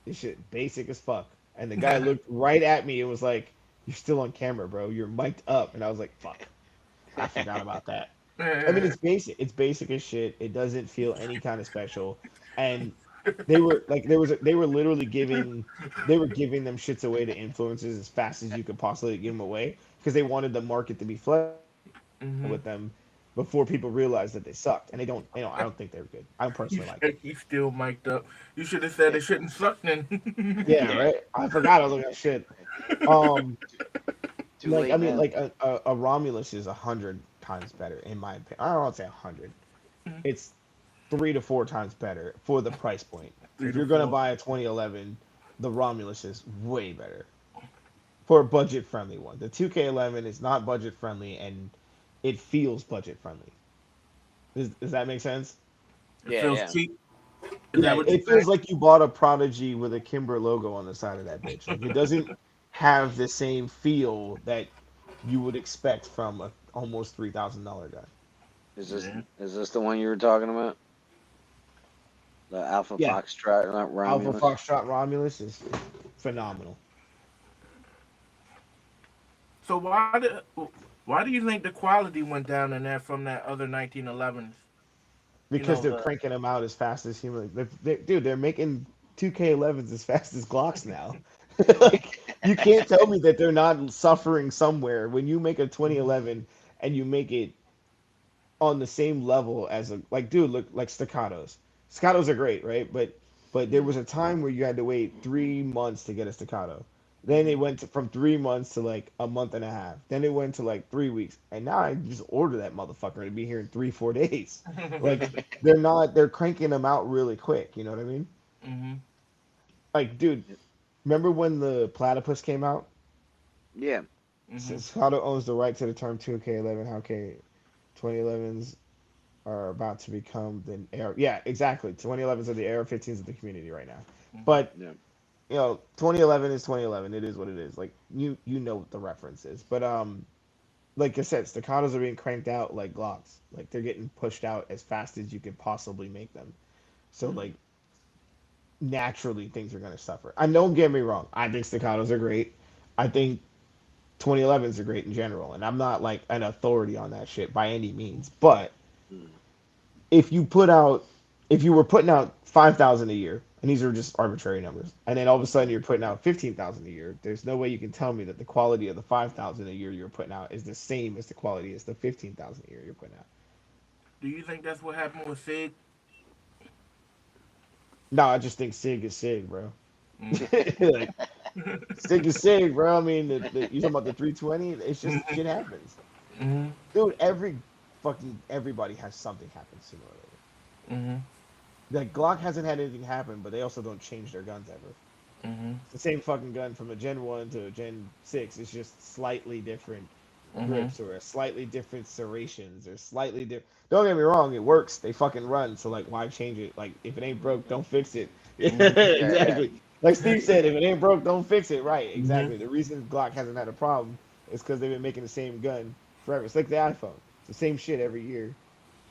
this shit basic as fuck. And the guy looked right at me and was like, "You're still on camera, bro. You're mic'd up." And I was like, "Fuck, I forgot about that." I mean, it's basic. It's basic as shit. It doesn't feel any kind of special. And they were like, they were literally giving them shits away to influencers as fast as you could possibly give them away because they wanted the market to be flooded Mm-hmm. with them before people realized that they sucked. And they don't. I don't think they were good. I don't You personally like them. said he's still mic'd up. You should have said Yeah, it shouldn't suck then. yeah, right. I forgot I was looking at shit. Um, Too late, I mean, man. a Romulus is 100 times better in my opinion. I don't want to say 100. It's 3 to 4 times better for the price point. Three If to you're gonna four. buy a 2011, the Romulus is way better for a budget friendly one. The 2K11 is not budget friendly and it feels budget friendly. Does that make sense? It Yeah, feels yeah. cheap. Is Yeah, that what you're it saying? feels like you bought a Prodigy with a Kimber logo on the side of that bitch. Like it doesn't have the same feel that you would expect from a almost $3,000 gun. Is this Yeah. is this the one you were talking about? The Alpha Yeah, Foxtrot, not Alpha Romulus. Foxtrot Romulus is phenomenal. So why do you think the quality went down in that from that other 1911s? You Because know they're the. cranking them out as fast as human. Dude, they're making 2K11s as fast as Glocks now. Like you can't tell me that they're not suffering somewhere when you make a Mhm. 2011 and you make it on the same level as a like dude look like staccatos. Staccatos are great, right? But there Mm, was a time where you had to wait 3 months to get a staccato. Then it Mhm. went from 3 months to like a month and a half. Then it went to like 3 weeks, and now I just order that motherfucker to be here in 3 4 days. Like they're cranking them out really quick. You know what I mean? Mhm. Like, dude, remember when the platypus came out? yeah. Mhm. Staccato owns the right to the term 2K11. How K 2011s are about to become the air. Yeah, exactly. 2011s are the AR-15s of the community right now. Mhm. But Yeah. 2011 is 2011. It is what it is. Like you know what the reference is. But like I said, staccatos are being cranked out like Glocks. Like they're getting pushed out as fast as you can possibly make them. So Mm, like naturally things are gonna suffer. I don't get me wrong. I think staccatos are great. I think 2011s are great in general, and I'm not like an authority on that shit by any means. But mm. if you put out if you were putting out 5,000 a year, and these are just arbitrary numbers, and then all of a sudden you're putting out 15,000 a year, there's no way you can tell me that the quality of the 5,000 a year you're putting out is the same as the quality as the 15,000 a year you're putting out. Do you think that's what happened with Sig? No, I just think Sig is Sig, bro. Mm. Like Sig is Sig, bro. I mean, you talking about the 320? It's just Mhm. shit happens, Mhm. dude. Everybody has something happen sooner or later. Mhm. Like Glock hasn't had anything happen, but they also don't change their guns ever. Mhm. It's the same fucking gun from a Gen 1 to a Gen 6. It's just slightly different Mhm. grips or a slightly different serrations or slightly different. Don't get me wrong, it works. They fucking run. So, like, why change it? Like, if it ain't broke, don't fix it. Mhm. Yeah, yeah. Exactly. Like Steve said, if it ain't broke, don't fix it. Right. Mhm. Exactly. The reason Glock hasn't had a problem is because they've been making the same gun forever. It's like the iPhone. It's the same shit every year.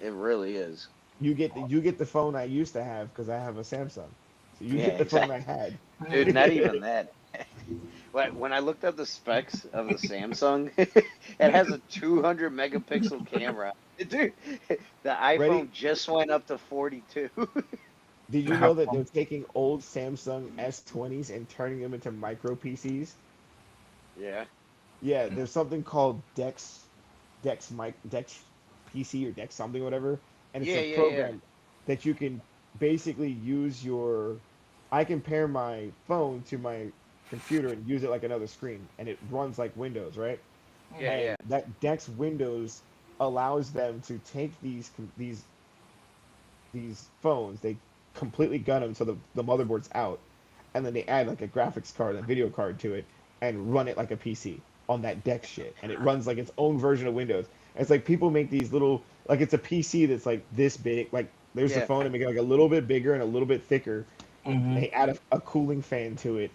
It really is. You get the phone I used to have because I have a Samsung. So you Yeah, get the phone exactly. I had. Dude, not even that. When I looked up the specs of the Samsung, it has a 200 megapixel camera. Dude, the Ready? iPhone just went up to 42. Did you know that they're taking old Samsung S20s and turning them into micro PCs? Yeah. Yeah, there's something called Dex PC or Dex something whatever, and it's Yeah, a yeah, yeah. program that you can basically use your. I can pair my phone to my computer and use it like another screen, and it runs like Windows, right? Yeah, yeah. And that Dex Windows allows them to take these phones, they completely gun them so the motherboard's out, and then they add like a graphics card, a video card to it, and run it like a PC on that Dex shit, and it runs like its own version of Windows. And it's like people make these little, like it's a PC that's like this big, like there's the Yeah. phone and make it like a little bit bigger and a little bit thicker. Mm-hmm. They add a cooling fan to it,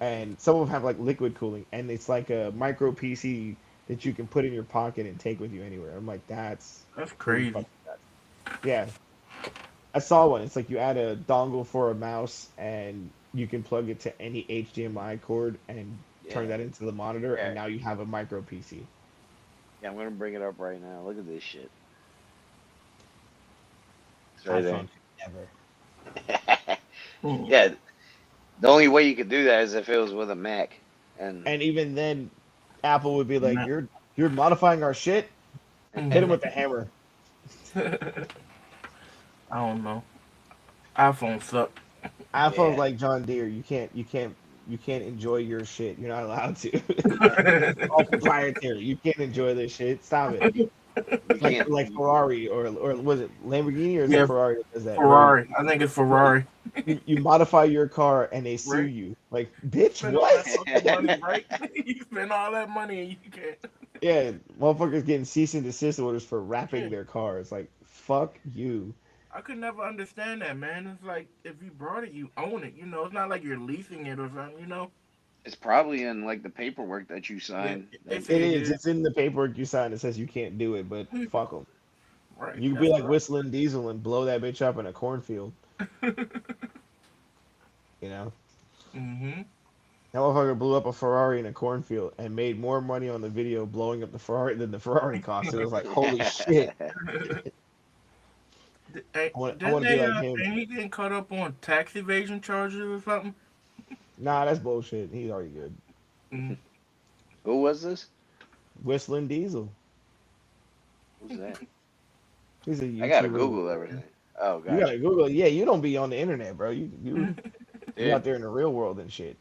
and some of them have like liquid cooling, and it's like a micro PC that you can put in your pocket and take with you anywhere. I'm like, that's That's pretty crazy. fucking nuts. Yeah, I saw one. It's like you add a dongle for a mouse and you can plug it to any HDMI cord and turn Yeah. that into the monitor, and Yeah. now you have a micro PC. Yeah, I'm gonna bring it up right now. Look at this shit. It's right iPhone never. there. Mm. Yeah. The only way you could do that is if it was with a Mac. And And even then, Apple would be like, Nah. "You're modifying our shit. Hit him with the hammer." I don't know. iPhone suck. iPhone's yeah. like John Deere. You can't enjoy your shit. You're not allowed to. It's all proprietary. You can't enjoy this shit. Stop it. You Like can't. like Ferrari or was it Lamborghini or is it Yeah, Ferrari that does that? Where Ferrari. I think it's Ferrari. you modify your car and they sue Right? you. Like, bitch, Spend all that what? fucking money, right? You spend all that money and you can't. Yeah, motherfuckers getting cease and desist orders for wrapping Yeah. their cars. Like, fuck you. I could never understand that, man. It's like if you brought it, you own it. You know, it's not like you're leasing it or something. You know. It's probably in like the paperwork that you Yeah, sign. they That It say it is. is. It's in the paperwork you signed that says you can't do it, but fuck them. Right. You could be That's like right. whistling Diesel and blow that bitch up in a cornfield. You know, Mm-hmm. that motherfucker blew up a Ferrari in a cornfield and made more money on the video blowing up the Ferrari than the Ferrari cost. It was like, holy shit. I Didn't want to be they? like him. Ain't he getting caught up on tax evasion charges or something? Nah, that's bullshit. He's already good. Mm. Who was this? Whistling Diesel. Who's that? He's a I gotta YouTuber. Google everything. Oh, You gotta gotcha. Google it. Yeah, you don't be on the internet, bro. You out Dude, there in the real world and shit.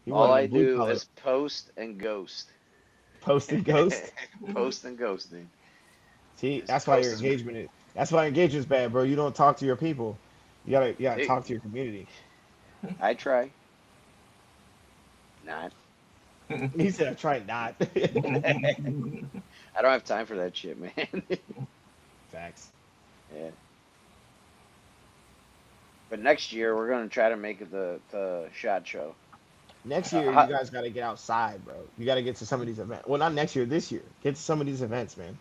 You one all of I them blue do collar is post and ghost. posted ghost. Post and ghosting. See, Just that's why your post as much. engagement is. That's why engagement's bad, bro. You don't talk to your people. You gotta Dude, talk to your community. I try. Not. He said, "I try not." I don't have time for that shit, man. Facts. Yeah. But next year we're gonna try to make it the shot show. Next year, you How, guys gotta get outside, bro. You gotta get to some of these events. Well, not next year. This year, get to some of these events, man.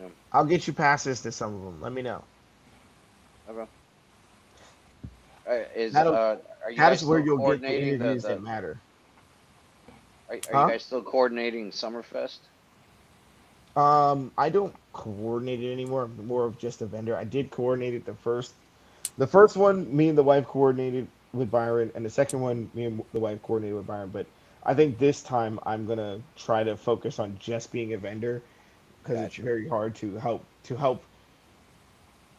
um, I'll get you passes to some of them. Let me know. okay. Is That'll are you That guys is where still you'll get the coordinating interviews that matter. are you Huh? guys still coordinating Summerfest? I don't coordinate it anymore. I'm more of just a vendor. I did coordinate it the first one. Me and the wife coordinated with Byron, and the second one, me and the wife coordinated with Byron. But I think this time I'm gonna try to focus on just being a vendor because it's Gotcha. very hard to help.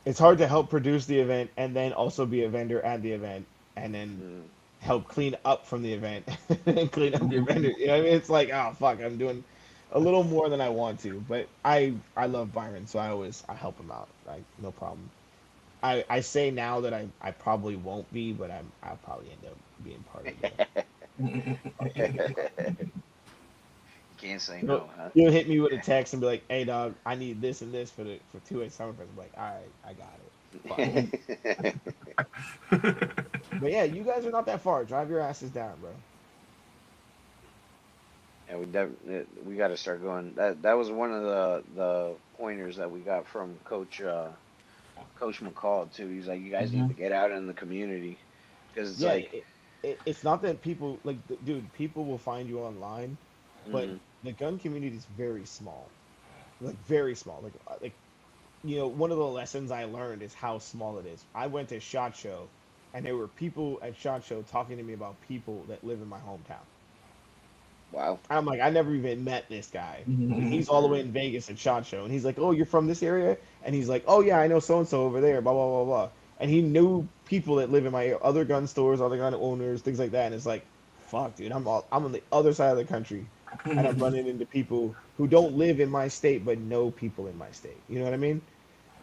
It's hard to help produce the event and then also be a vendor at the event and then Mm. help clean up from the event and clean up your vendor. You know what I mean? It's like, oh fuck, I'm doing a little more than I want to, but I love Byron, so I help him out. Like no problem. I say now that I probably won't be, but I'll probably end up being part of it. Can't say He'll, no, huh? he'll hit me with a text and be like, "Hey dog, I need this and this for 2A Summerfest." I'm like, "All right, I got it." Fuck. But yeah, you guys are not that far. Drive your asses down, bro. And we got to start going. That was one of the pointers that we got from Coach McCall too. He's like, you guys need Mhm. to get out in the community because it's Yeah, like, it's not that people like, dude. People will find you online, but mhm, the gun community is very small, like very small. Like one of the lessons I learned is how small it is. I went to SHOT Show, and there were people at SHOT Show talking to me about people that live in my hometown. Wow. I'm like, I never even met this guy. And Mhm. he's all the way in Vegas at SHOT Show. And he's like, oh, you're from this area? And he's like, oh, yeah, I know so and so over there, blah, blah, blah, blah. And he knew people that live in my other gun stores, other gun owners, things like that. And it's like, fuck, dude, I'm on the other side of the country. And I'm running into people who don't live in my state, but know people in my state. You know what I mean?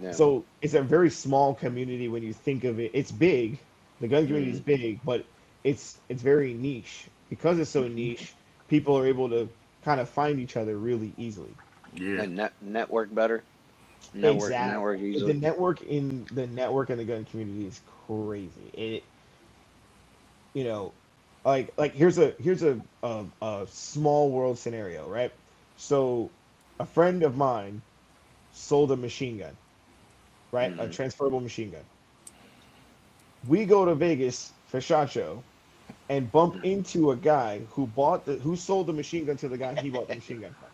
Yeah. So it's a very small community when you think of it. It's big. The gun community is Mm. big, but it's very niche. Because it's so niche, people are able to kind of find each other really easily. Yeah. And network better. Network Exactly. easily. The network in the gun community is crazy. You know, like here's a small world scenario, right? So a friend of mine sold a machine gun, right? A Mm. transferable machine gun. We go to Vegas for SHOT Show and bump into a guy who sold the machine gun to the guy he bought the machine gun from.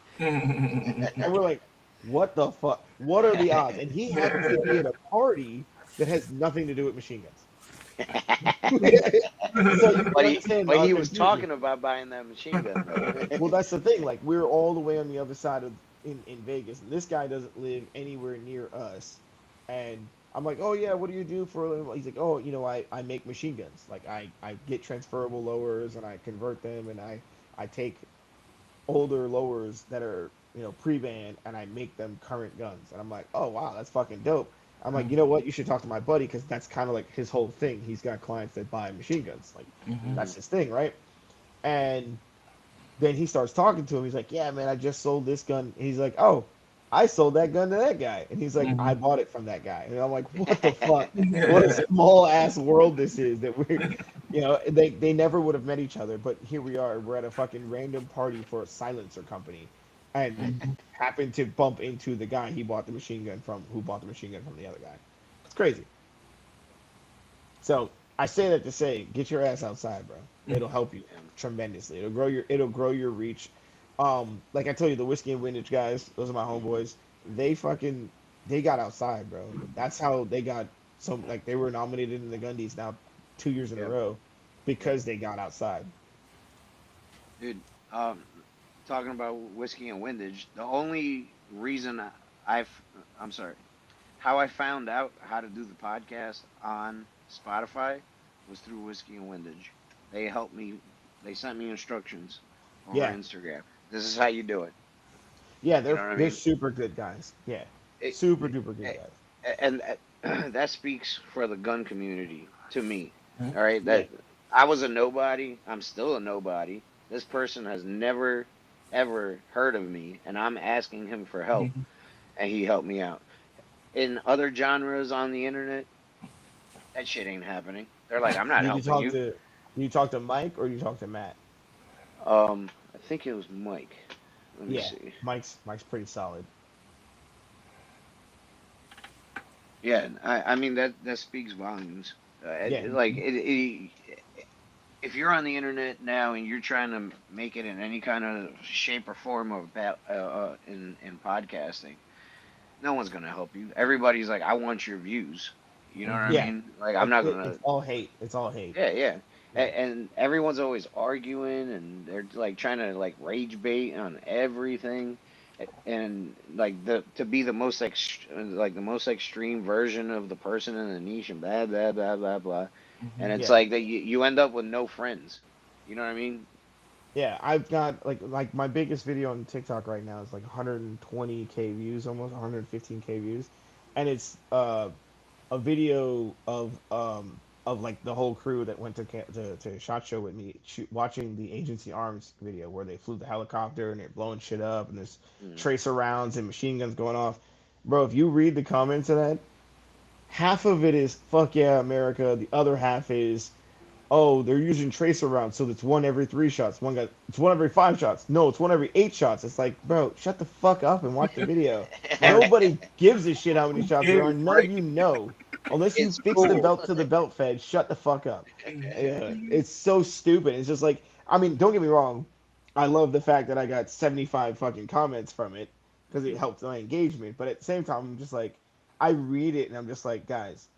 And we're like, what the fuck? What are the odds? And he happens to be at a party that has nothing to do with machine guns. So you can understand but our he was confusion. talking about buying that machine gun though. Well, that's the thing. Like we're all the way on the other side of in Vegas, and this guy doesn't live anywhere near us. And I'm like, oh yeah, what do you do for a living? He's like, oh, I make machine guns. Like I get transferable lowers and I convert them, and I take older lowers that are pre-banned and I make them current guns. And I'm like, oh wow, that's fucking dope. I'm like, you know what? You should talk to my buddy because that's kind of like his whole thing. He's got clients that buy machine guns. Like Mhm. that's his thing, right? And then he starts talking to him. He's like, yeah, man, I just sold this gun. And he's like, oh, I sold that gun to that guy. And he's like, I Mhm. bought it from that guy. And I'm like, what the fuck? What a small ass world this is that they never would have met each other, but here we are. We're at a fucking random party for a silencer company and Mhm. happened to bump into the guy he bought the machine gun from, who bought the machine gun from the other guy. It's crazy. So I say that to say, get your ass outside, bro. It'll help you tremendously. It'll grow your reach. Like I tell you, the whiskey and windage guys, those are my homeboys. They fucking they got outside, bro. That's how they got some. Like they were nominated in the Gundies now 2 years in a Yep. row Yep. because they got outside. Dude, um, talking about whiskey and windage, the only reason I've, I'm sorry, how I found out how to do the podcast on Spotify was through whiskey and windage. They helped me. They sent me instructions over Yeah, Instagram. This is how you do it. yeah, You they're know what I they're mean? super good guys. Yeah, It, super duper good it, guys. and that speaks for the gun community to me. All right, Yeah, that I was a nobody. I'm still a nobody. This person has never ever heard of me, and I'm asking him for help, Mhm. and he helped me out. In other genres on the internet, that shit ain't happening. They're like, I'm not did you helping talk you. to did you talk to Mike or did you talk to Matt? I think it was Mike. Let me Yeah, see. Mike's pretty solid. Yeah, I mean that speaks volumes. Yeah, If you're on the internet now and you're trying to make it in any kind of shape or form of in podcasting, no one's gonna help you. Everybody's like, I want your views. You know what I Mhm. yeah. mean? Like, I'm not It's gonna. all hate. It's all hate. Yeah, yeah. Yeah, And everyone's always arguing, and they're like trying to like rage bait on everything, and like the to be the most like the most extreme version of the person in the niche, and blah blah blah blah blah. And Mhm. it's yeah, like that you end up with no friends. You know what I mean? yeah. I've got like my biggest video on TikTok right now is like 120K views, almost 115K views, and it's a video of like the whole crew that went to Shot Show with me watching the Agency Arms video where they flew the helicopter and they're blowing shit up and there's Mm. tracer rounds and machine guns going off. Bro, if you read the comments of that, half of it is fuck yeah America, the other half is oh they're using tracer rounds so it's one every 3 shots. One guy it's one every 5 shots. No, it's one every 8 shots. It's like bro, shut the fuck up and watch the video. Nobody gives a shit how many shots there Yeah, are. None of right. you know. Unless you It's fix the cool. belt to the belt fed, shut the fuck up. Yeah, it's so stupid. It's just like I mean, don't get me wrong. I love the fact that I got 75 fucking comments from it because it helped my engagement. But at the same time, I'm just like, I read it and I'm just like, guys,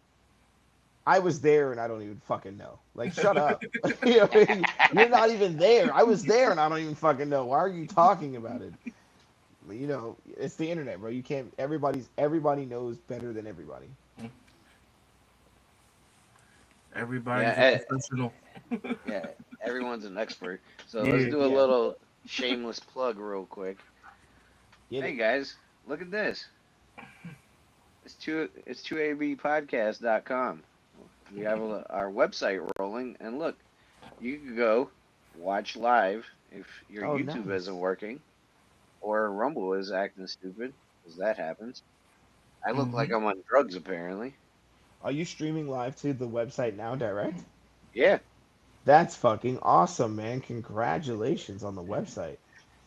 I was there and I don't even fucking know. Like, shut up. You know what I mean? You're not even there. I was there and I don't even fucking know. Why are you talking about it? You know, it's the internet, bro. You can't. Everybody knows better than everybody. Everybody's a Yeah, professional. yeah. Everyone's an expert. So let's Yeah. do a Yeah. little shameless plug real quick. Get Hey it. guys, look at this. It's 2abpodcast.com. We have our website rolling, and look, you can go watch live if your Oh, YouTube isn't nice. working or Rumble is acting stupid, because that happens. I look like Hmm. I'm on drugs apparently. Are you streaming live to the website now, direct? Yeah, That's fucking awesome, man. Congratulations on the website.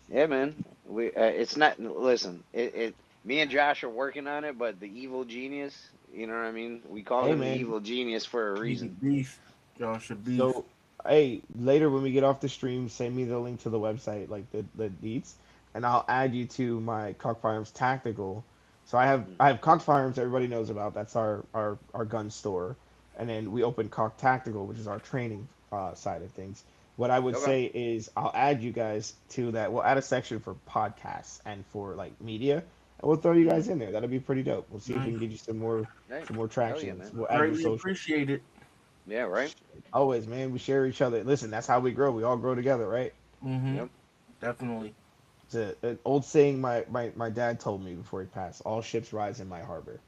yeah, man. We it's not. Listen, it. Me and Josh are working on it, but the evil genius, you know what I mean? We call Hey, him the man. evil genius for a He's a reason. beast. Josh a beast. So, hey, later when we get off the stream, send me the link to the website, like the deets, and I'll add you to my Cock Firearms Tactical. So I have Cock Firearms everybody knows about. That's our gun store, and then we open Cock Tactical, which is our training side of things. What I would Okay. say is I'll add you guys to that. We'll add a section for podcasts and for like media, and we'll throw you Mm-hmm. guys in there. That'll be pretty dope. We'll see if we Nice. can get you Hey, some more hell yeah, traction. man. We'll add your Greatly social. appreciated. Yeah, right. Always, man. We share each other. Listen, that's how we grow. We all grow together, right? Hmm. Yep. Definitely. It's an old saying my dad told me before he passed. All ships rise in my harbor.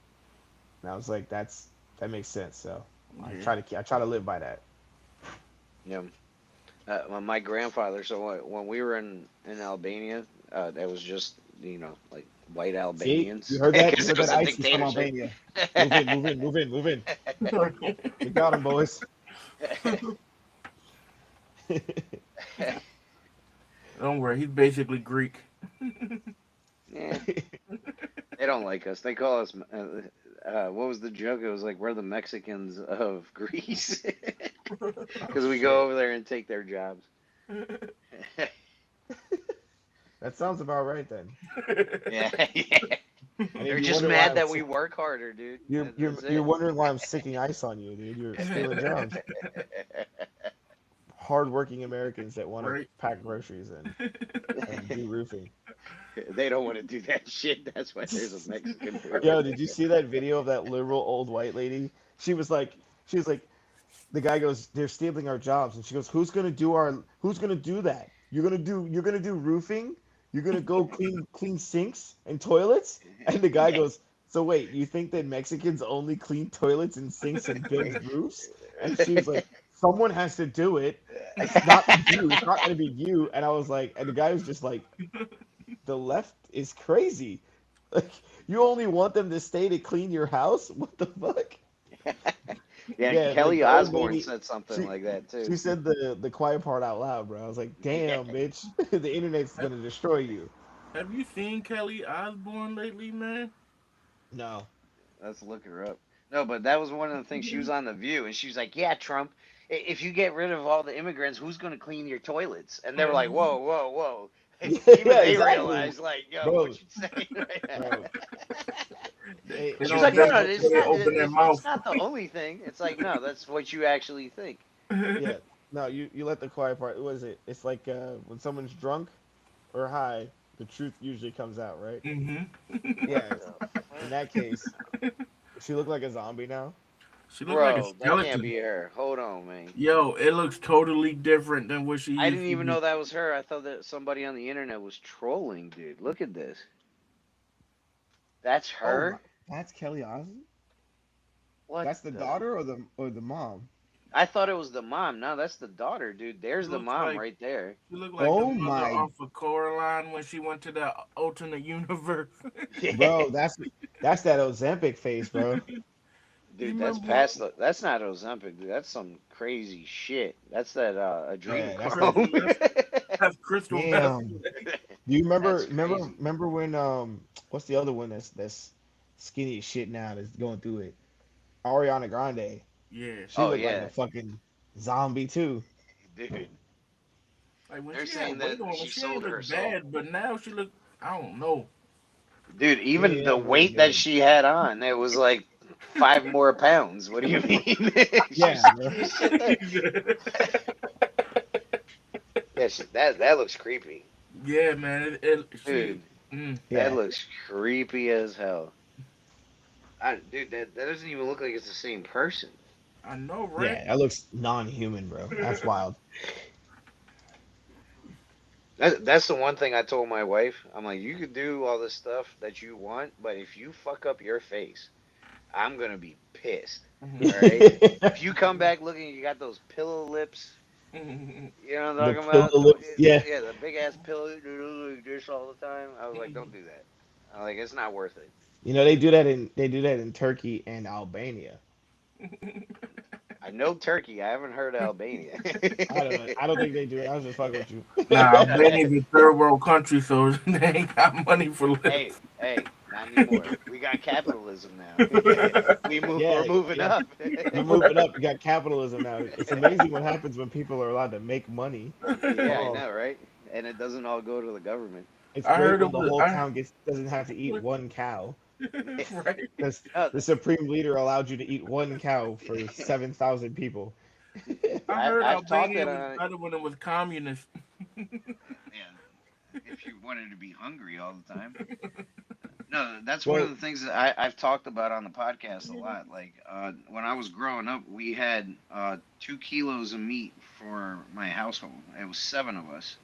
And I was like, that makes sense. So Yeah. I try to live by that. Yeah. My grandfather. So when we were in Albania, that was just like white See, Albanians you heard that? You because heard it that? was a Ice. He's from dictatorship. Albania. Move in, move in, move in, move in. We got him, boys. Don't worry, he's basically Greek. Yeah, they don't like us. They call us. What was the joke? It was like we're the Mexicans of Greece Oh because we go shit. over there and take their jobs. That sounds about right then. Yeah, yeah. And then They're you just wonder why mad I'm that we work harder, dude. That's you're it. wondering why I'm sicking ice on you, dude. You're stealing jobs. Hardworking Americans that want to Right? pack groceries and do roofing. They don't want to do that shit. That's why there's a Mexican for Yo, it. did you see that video of that liberal old white lady? She was like, she was like, the guy goes, they're stealing our jobs, and she goes, who's gonna do that? You're gonna do roofing? You're gonna go clean sinks and toilets? And the guy goes, so wait, you think that Mexicans only clean toilets and sinks and build roofs? And she was like, someone has to do it. It's not you. It's not gonna be you. And I was like, and the guy was just like, the left is crazy. Like you only want them to stay to clean your house? What the fuck? Yeah, Yeah, like Kelly the old Osbourne lady, said something she like that too. she said the quiet part out loud, bro. I was like, Yeah. damn, bitch, the internet's have, gonna destroy you. have you seen Kelly Osbourne lately, man? No. Let's look her up. No, but that was one of the things. She was on The View, and she was like, "Yeah, Trump, if you get rid of all the immigrants, who's going to clean your toilets?" And they were like, Mhm. "Whoa, whoa, whoa!" Yeah, Even yeah, they exactly, realized, like, "Yo, bro, what you saying right now?" bro. They, Hey, they She was don't like, hey, "No, judge no, hey, before it's they not. open their It's mouth. not the only thing." It's like, no, that's what you actually think. yeah. No, you let the quiet part. What is it? It's like when someone's drunk or high, the truth usually comes out, right? Hmm. Yeah. The In fuck? that case, does she look like a zombie now? She looked like a Bro, that can't skeleton. be her. Hold on, man. Yo, it looks totally different than what she I used didn't to even be. know that was her. I thought that somebody on the internet was trolling, dude. Look at this. That's Oh my, her. that's Kelly Osbourne. What That's the the? daughter or the mom. I thought it was the mom. No, that's the daughter, dude. She There's the looks mom like right there. she looked like the Oh mother my, off of Coraline when she went to the alternate universe. bro, that's that Ozempic face, bro. You Dude, that's remember past the. That's not Ozempic, dude. That's some crazy shit. That's that Yeah, that's that. crystal adrenochrome. meth? That's crystal meth. Damn. Do you That's crazy. remember when what's the other one that's skinny as shit now that's going through it? Ariana Grande. Yeah. She Oh looked like a yeah, fucking zombie too. dude. Like when They're she had saying that weight on her, she she ain't sold look herself. bad, but now she look. I don't know. Dude, even Yeah, the very weight that good. she had on, it was like 5 more pounds. What do you mean? Yeah, She's bro. shit there. Yeah, that looks creepy, Yeah, man. dude. Mm, That Yeah. looks creepy as hell. Dude, that doesn't even look like it's the same person. I know, right? Yeah, that looks non-human, bro. That's wild. That's the one thing I told my wife. I'm like, you could do all this stuff that you want, but if you fuck up your face, I'm gonna be pissed. All right. If you come back looking, you got those pillow lips. You know what I'm The talking pillow about? lips. Yeah. Yeah, the big ass pillow like this all the time. I was like, don't do that. I'm like, it's not worth it. You know they do that in Turkey and Albania. I know Turkey. I haven't heard Albania. I don't know. I don't think they do it. I was just fucking with you. Nah, Albania's a third world country, so they ain't got money for living. Hey, not anymore. We got capitalism now. We're Yeah, moving yeah. up. We're moving up. We got capitalism now. It's amazing what happens when people are allowed to make money. Yeah, I Oh, know, right? And it doesn't all go to the government. it's I great heard when it the was. whole town doesn't have to eat one cow Right. because No, the supreme leader allowed you to eat one cow for 7,000 people. I heard I've talked Albania it was on. better when it was communist. Yeah, if you wanted to be hungry all the time. No, that's one of Well, the things that I've talked about on the podcast a lot. Like when I was growing up, we had 2 kilos of meat for my household. It was 7 of us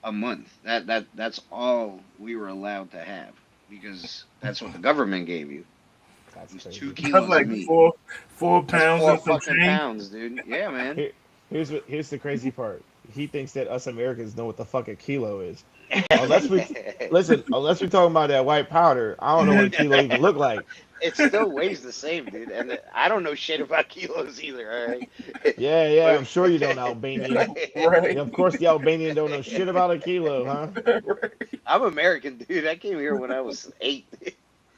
a month. That's all we were allowed to have because that's what the government gave you. It that's was two crazy. That's kilos of like meat. four That's pounds four and some fucking change. pounds, dude. Yeah, man. Here's the crazy part. He thinks that us Americans know what the fuck a kilo is. Unless we listen, unless we're talking about that white powder, I don't know what a kilo even look like. It still weighs the same, dude. And I don't know shit about kilos either. All right, Yeah, yeah, but I'm sure you don't, Albanian. Right. Yeah, of course the Albanian don't know shit about a kilo, huh? I'm American, dude. I came here when I was 8.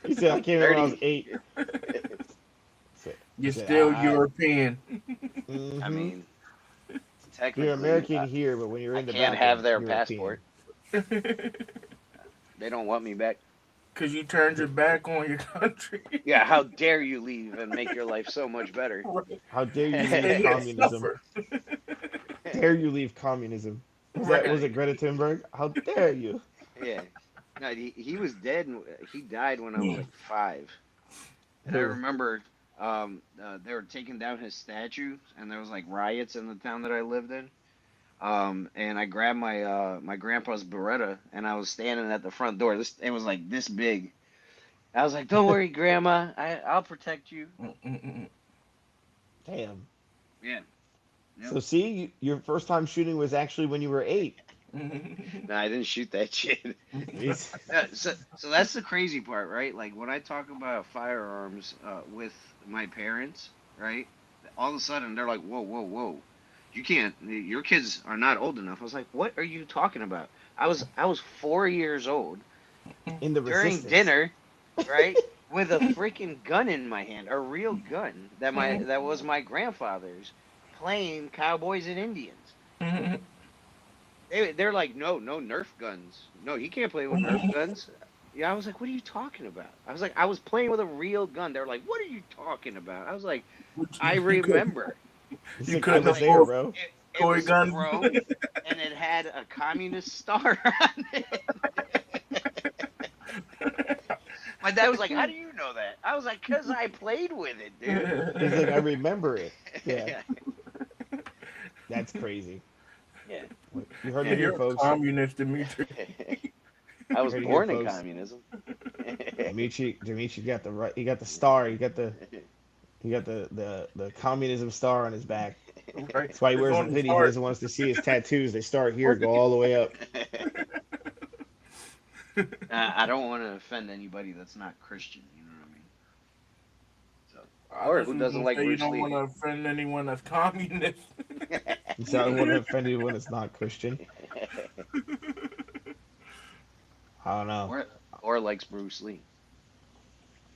He said I I'm came here when I was 30. 8. He You're said, still European. I mm-hmm. mean, You're technically, American here, but when you're I in the can't have bathroom, their European. passport. They don't want me back. Because you turned your back on your country. Yeah, how dare you leave and make your life so much better? How dare you Stay leave here and communism? suffer. Dare you leave communism? Was it Greta Thunberg? How dare you? Yeah. No, he was dead. He died when I was like 5. And I Who? remember they were taking down his statue, and there was like riots in the town that I lived in. And I grabbed my grandpa's Beretta, and I was standing at the front door. It was like this big. I was like, "Don't worry, Grandma. I'll protect you." Damn. Yeah. Yep. So see, your first time shooting was actually when you were 8. No, I didn't shoot that shit. He's- So that's the crazy part, right? Like when I talk about firearms with my parents, right? All of a sudden they're like, "Whoa, whoa, whoa! You can't. Your kids are not old enough." I was like, "What are you talking about?" I was 4 years old in the during resistance. dinner, right? With a freaking gun in my hand, a real gun that was my grandfather's, playing cowboys and Indians. They're like, no, no Nerf guns. No, you can't play with Nerf guns. Yeah, I was like, what are you talking about? I was like, I was playing with a real gun. They're like, what are you talking about? I was like, I You couldn't, remember. He's you like, I couldn't was there, afford bro. It toy was guns. chrome and it had a communist star on it. My dad was like, how do you know that? I was like, because I played with it, dude. He's like, I remember it. Yeah, Yeah. that's crazy. Yeah. You heard Yeah, it here, you're a folks. communist, Dimitri. I was Heard it here, born in folks. communism. Dimitri got the right. He got the star. He got the communism star on his back. Right? That's why he It's wears a on his hoodie. He heart. doesn't want us to see his tattoos. They start here, go all the way up. I don't want to offend anybody that's not Christian. You know what I mean? So, I or just who was doesn't gonna like say you Bruce don't Lee. want to offend anyone that's communist. So I don't want to offend anyone that's not Christian. I don't know. or likes Bruce Lee.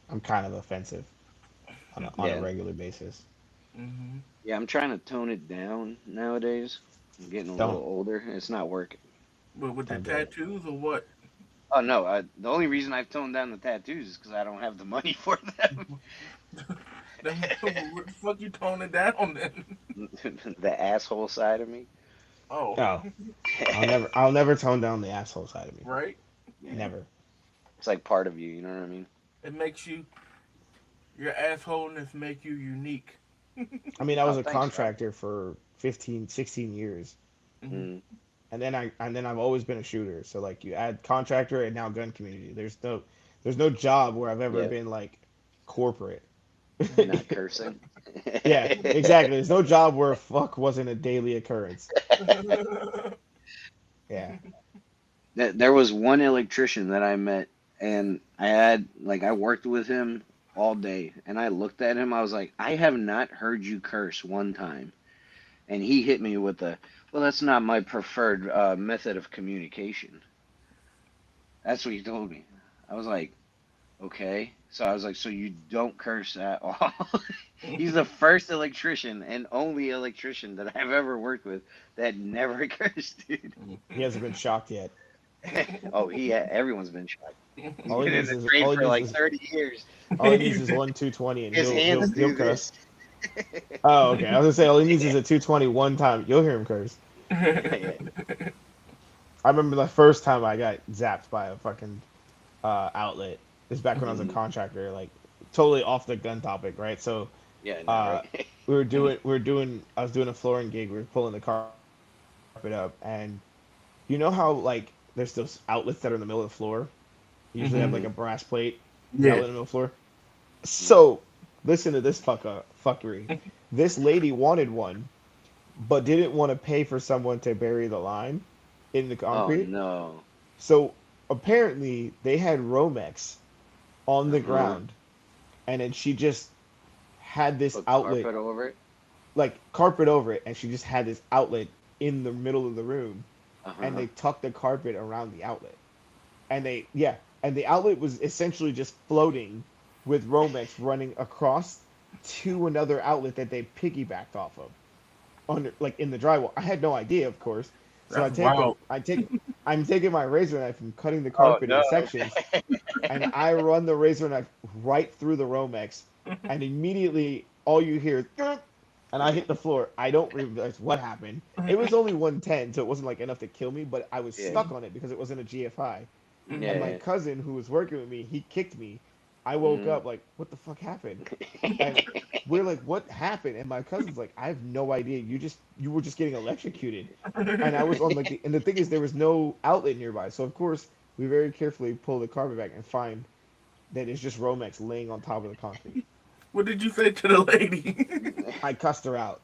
I'm kind of offensive on a Yeah, regular basis. Hmm. yeah. I'm trying to tone it down nowadays. I'm getting a little Don't older. It's not working. But with the don't do it. tattoos or what? Oh no, the only reason I've toned down the tattoos is because I don't have the money for them. What the fuck you toning down then? The asshole side of me. Oh, Oh, I'll never tone down the asshole side of me. right. Yeah. Never. It's like part of you know what I mean? It makes you your assholeness make you unique. I mean, I Oh, was a thanks, bro. contractor for 15, 16 years. Hmm. Mm. And then I've always been a shooter. So like you add contractor and now gun community. There's no job where I've ever Yeah, been like corporate. and not cursing. Yeah, exactly. There's no job where fuck wasn't a daily occurrence. Yeah. There was one electrician that I met, and I worked with him all day, and I looked at him. I was like, I have not heard you curse one time, and he hit me with the, well, that's not my preferred method of communication. That's what he told me. I was like, okay. So I was like, so you don't curse at all? He's the first electrician and only electrician that I've ever worked with that never cursed, dude. He hasn't been shocked yet. Oh, everyone's been shot. He's All he been in needs the is trade all he for needs like is 30 years. all he needs is 1 220 and His he'll hands he'll he'll do cuss. this. Oh, okay. I was gonna say all he needs is a 220 one time. You'll hear him curse. Yeah. I remember the first time I got zapped by a fucking outlet. This is back when I was a Mhm. contractor, like totally off the gun topic, right? So Yeah, I know, uh, right? I was doing a flooring gig. We were pulling the carpet up, and you know how like there's those outlets that are in the middle of the floor. Usually have Hmm. like Hmm. a brass plate, the Yeah. outlet in the middle of the floor. Yeah. So listen to this fuckery. This lady wanted one, but didn't want to pay for someone to bury the line in the Oh concrete. no. So apparently they had Romex on the Uh-huh. ground, and then she just had this Put outlet carpet over it. like carpet over it, and she just had this outlet in the middle of the room, and Uh-huh. they tucked the carpet around the outlet, and the outlet was essentially just floating with Romex running across to another outlet that they piggybacked off of under like in the drywall. I had no idea, of course. So That's wild. I'm taking my razor knife and cutting the Oh carpet no. in sections, and I run the razor knife right through the Romex, and immediately all you hear is "Grr," and I hit the floor. I don't realize what happened. It was only 110, so it wasn't like enough to kill me, but I was Yeah. stuck on it because it wasn't a GFI. And my Yeah. cousin who was working with me, he kicked me. I woke Mm. up like, what the fuck happened? And we're like, what happened? And my cousin's like, I have no idea. You were just getting electrocuted. And I was on like and the thing is there was no outlet nearby. So of course we very carefully pull the carpet back and find that it's just Romex laying on top of the concrete. What did you say to the lady? I cussed her out.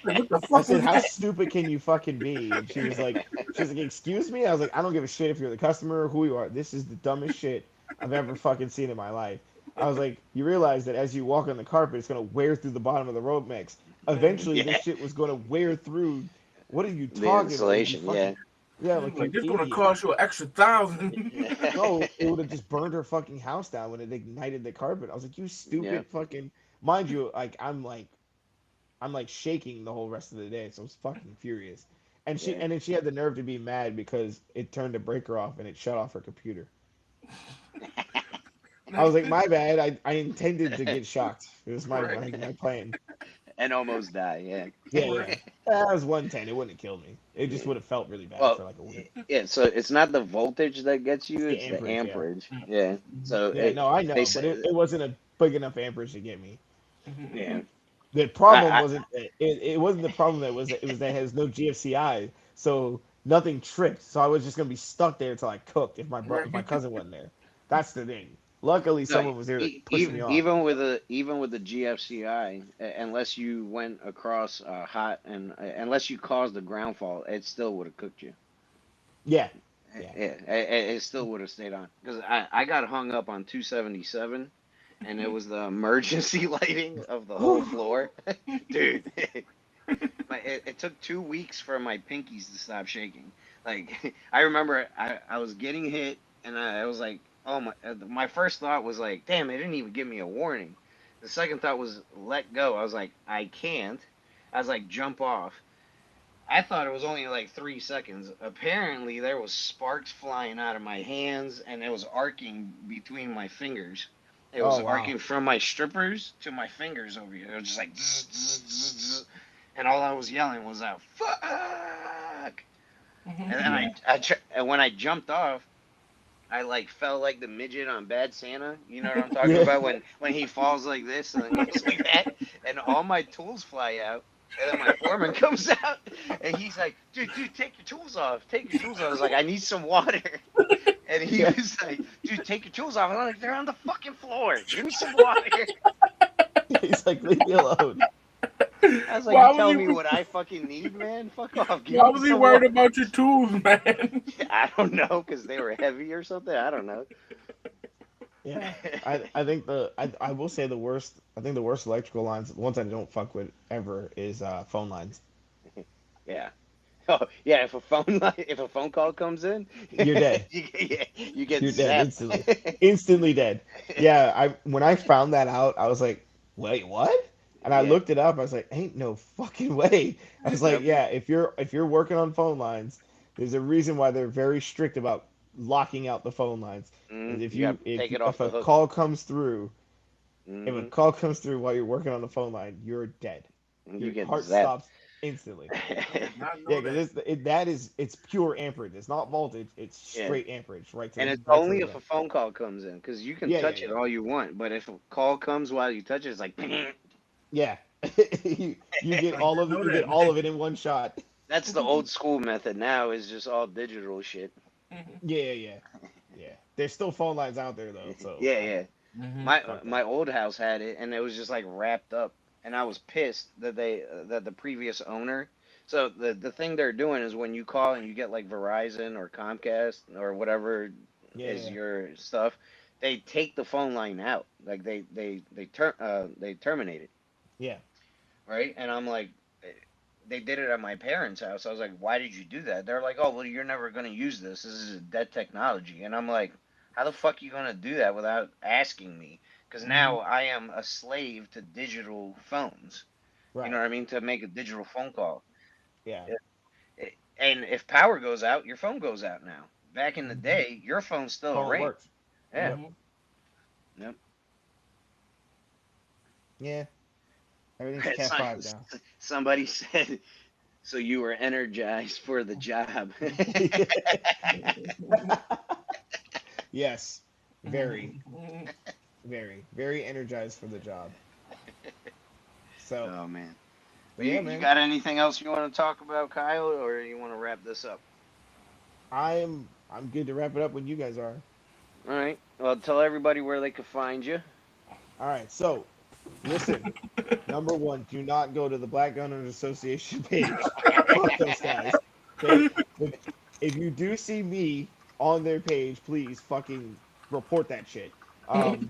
What the I fuck said, was "How that? stupid can you fucking be?" And she was like, "Excuse me." I was like, "I don't give a shit if you're the customer or who you are. This is the dumbest shit I've ever fucking seen in my life." I was like, "You realize that as you walk on the carpet, it's gonna wear through the bottom of the road mix. Eventually, this Yeah. shit was gonna wear through. What are you The talking about? You insulation, yeah. fucking yeah, like Like you this gonna idiot." cost you an extra 1,000. No, it would have just burned her fucking house down when it ignited the carpet. I was like, "You Yeah. stupid fucking." Mind you, I'm like shaking the whole rest of the day, so I was fucking furious. Yeah. And then she had the nerve to be mad because it turned the breaker off and it shut off her computer. I was like, my bad. I intended to get shocked. It was my plan. And almost die, yeah. Yeah, Right. yeah. That was 110. It wouldn't have killed me. It just Yeah. would have felt really bad Well, for like a week. yeah, so it's not the voltage that gets It's you, the it's the amperage, yeah. amperage. Yeah. So Yeah, no, I they know, but say, it wasn't a big enough amperage to get me. yeah. The problem I, wasn't it wasn't the problem that was it was that it has no GFCI, so nothing tripped. So I was just gonna be stuck there until I cooked if my Right. cousin wasn't there. That's the thing. Luckily, No, someone was there to push me off. even with the GFCI, unless you went across hot and unless you caused the ground fault, it still would have cooked you. Yeah, yeah. Yeah, it still would have stayed on because I got hung up on 277, and it was the emergency lighting of the whole floor, dude. It took 2 weeks for my pinkies to stop shaking. Like I remember I was getting hit, and I was like, oh my first thought was like, damn, it didn't even give me a warning. The second thought was let go. I was like, I can't. I was like, jump off. I thought it was only like 3 seconds. Apparently, there was sparks flying out of my hands, and it was arcing between my fingers. It Oh was wow. arcing from my strippers to my fingers over here. It was just like, zzz, zzz, zzz, zzz. And all I was yelling was out, "Fuck!" And then Yeah. and when I jumped off, I like felt like the midget on Bad Santa. You know what I'm talking Yeah. about when he falls like this and then goes like that, and all my tools fly out. And then my foreman comes out and he's like, dude, take your tools off. Take your tools off. I was like, I need some water. And he Yeah. was like, dude, take your tools off. And I'm like, they're on the fucking floor. Give me some water. He's like, leave me alone. I was like, Why you was tell he- me what I fucking need, man? Fuck off. Give Why me was he some worried water. about your tools, man? I don't know, because they were heavy or something. I don't know. Yeah. I think I will say the worst. I think the worst electrical lines, the ones I don't fuck with ever, is phone lines. Yeah. Oh yeah, if a phone call comes in, You're dead. you get You're dead zapped. instantly. Instantly dead. Yeah. When I found that out, I was like, wait, what? And I Yeah. looked it up. I was like, ain't no fucking way. I was like, Yep. yeah, if you're working on phone lines, there's a reason why they're very strict about locking out the phone lines. Is if You got you to take it off if the a hook. call comes through, if a hmm call comes through while you're working on the phone line, you're dead. You Your get heart zapped. stops instantly. I did not Yeah, know because that. it's pure amperage. It's not voltage. It's Yeah. straight amperage, And it's right to the only if brain. a phone call comes in, because you can Yeah, yeah, touch yeah, it all you want, but if a call comes while you touch it, it's like yeah. You get I all didn't of it. know You get that, all man. of it in one shot. that's the old school method. Now is just all digital shit. Yeah, yeah, yeah, yeah. There's still phone lines out there though, so Yeah, yeah. Mm-hmm. My fuck my that. old house had it, and it was just like wrapped up, and I was pissed that that the previous owner. So the thing they're doing is when you call and you get like Verizon or Comcast or whatever Yeah, is yeah, your stuff, they take the phone line out, like they terminate it, yeah. right? And I'm like, eh, they did it at my parents' house. I was like, why did you do that? They're like, oh well, you're never gonna use this. This is a dead technology, and I'm like, how the fuck you gonna do that without asking me? Because Mm-hmm. now I am a slave to digital phones. You know Right. what I mean? To make a digital phone call. Yeah. And if power goes out, your phone goes out now. Back in the Mm-hmm. day, your phone still Phone rang. works. Yeah. Yep. Mm-hmm. Yep. Yeah. Everything's Cat So- five now. Somebody said, so you were energized for the job. Yes. Very, Mm-hmm. very energized for the job. So, Oh man. but You, yeah, you man. got anything else you want to talk about, Kyle, or you want to wrap this up? I'm good to wrap it up when you guys are. All right. Well, tell everybody where they can find you. All right. So, listen. Number one, do not go to the Black Gunners Association page. Fuck those guys. Okay. If you do see me on their page, please fucking report that shit. Um,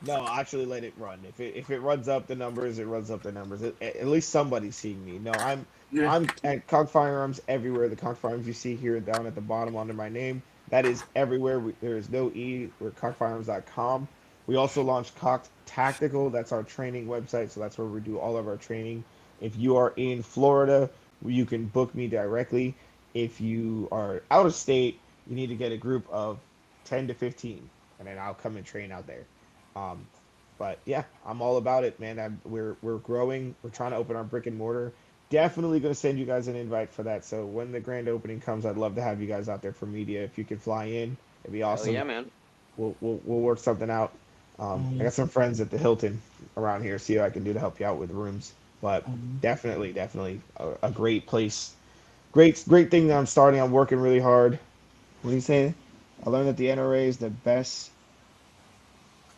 no, actually let it run. If it runs up the numbers, it runs up the numbers. At least somebody's seeing me. No, Yeah. I'm at Cog Firearms everywhere. The Cog Firearms you see here down at the bottom under my name, that is everywhere. There is no E. We're cogfirearms.com. We also launched Cog Tactical. That's our training website. So that's where we do all of our training. If you are in Florida, you can book me directly. If you are out of state, you need to get a group of 10 to 15, and then I'll come and train out there. Um, but yeah, I'm all about it, man. We're growing. We're trying to open our brick and mortar. Definitely going to send you guys an invite for that. So when the grand opening comes, I'd love to have you guys out there for media. If you could fly in, it'd be Hell awesome. yeah, man. We'll work something out. I got some friends at the Hilton around here. See what I can do to help you out with rooms. But Mm-hmm. definitely a great place. Great thing that I'm starting. I'm working really hard. What do you say? I learned that the NRA is the best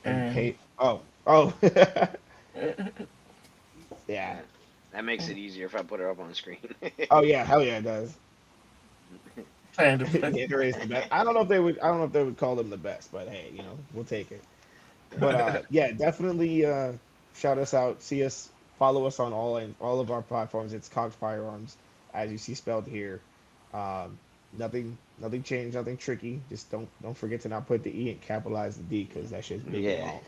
and And pay. Oh. Yeah. That makes it easier if I put it up on the screen. Oh yeah. Hell yeah, it does. kind of. The NRA is the best. I don't know if they would. I don't know if they would call them the best, but hey, we'll take it. But yeah, definitely shout us out. See us. Follow us on all of our platforms. It's Cox Firearms, as you see spelled here. Um, nothing changed. Nothing tricky. Just don't forget to not put the E and capitalize the D because that shit's big and Yeah. long.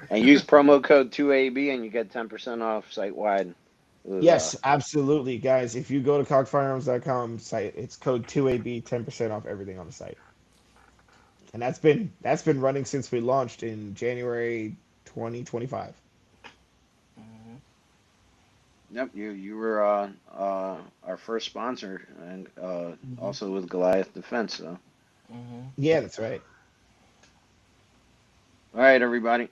And use promo code 2AB and you get 10% off site wide. It was, Yes, absolutely, guys. If you go to cockfirearms.com site, it's code 2AB, 10% off everything on the site. And that's been running since we launched in January 2025. Mm-hmm. yep, you were our first sponsor, and Mm-hmm. also with Goliath Defense. So, Mm-hmm. Yeah, that's right. all right, everybody.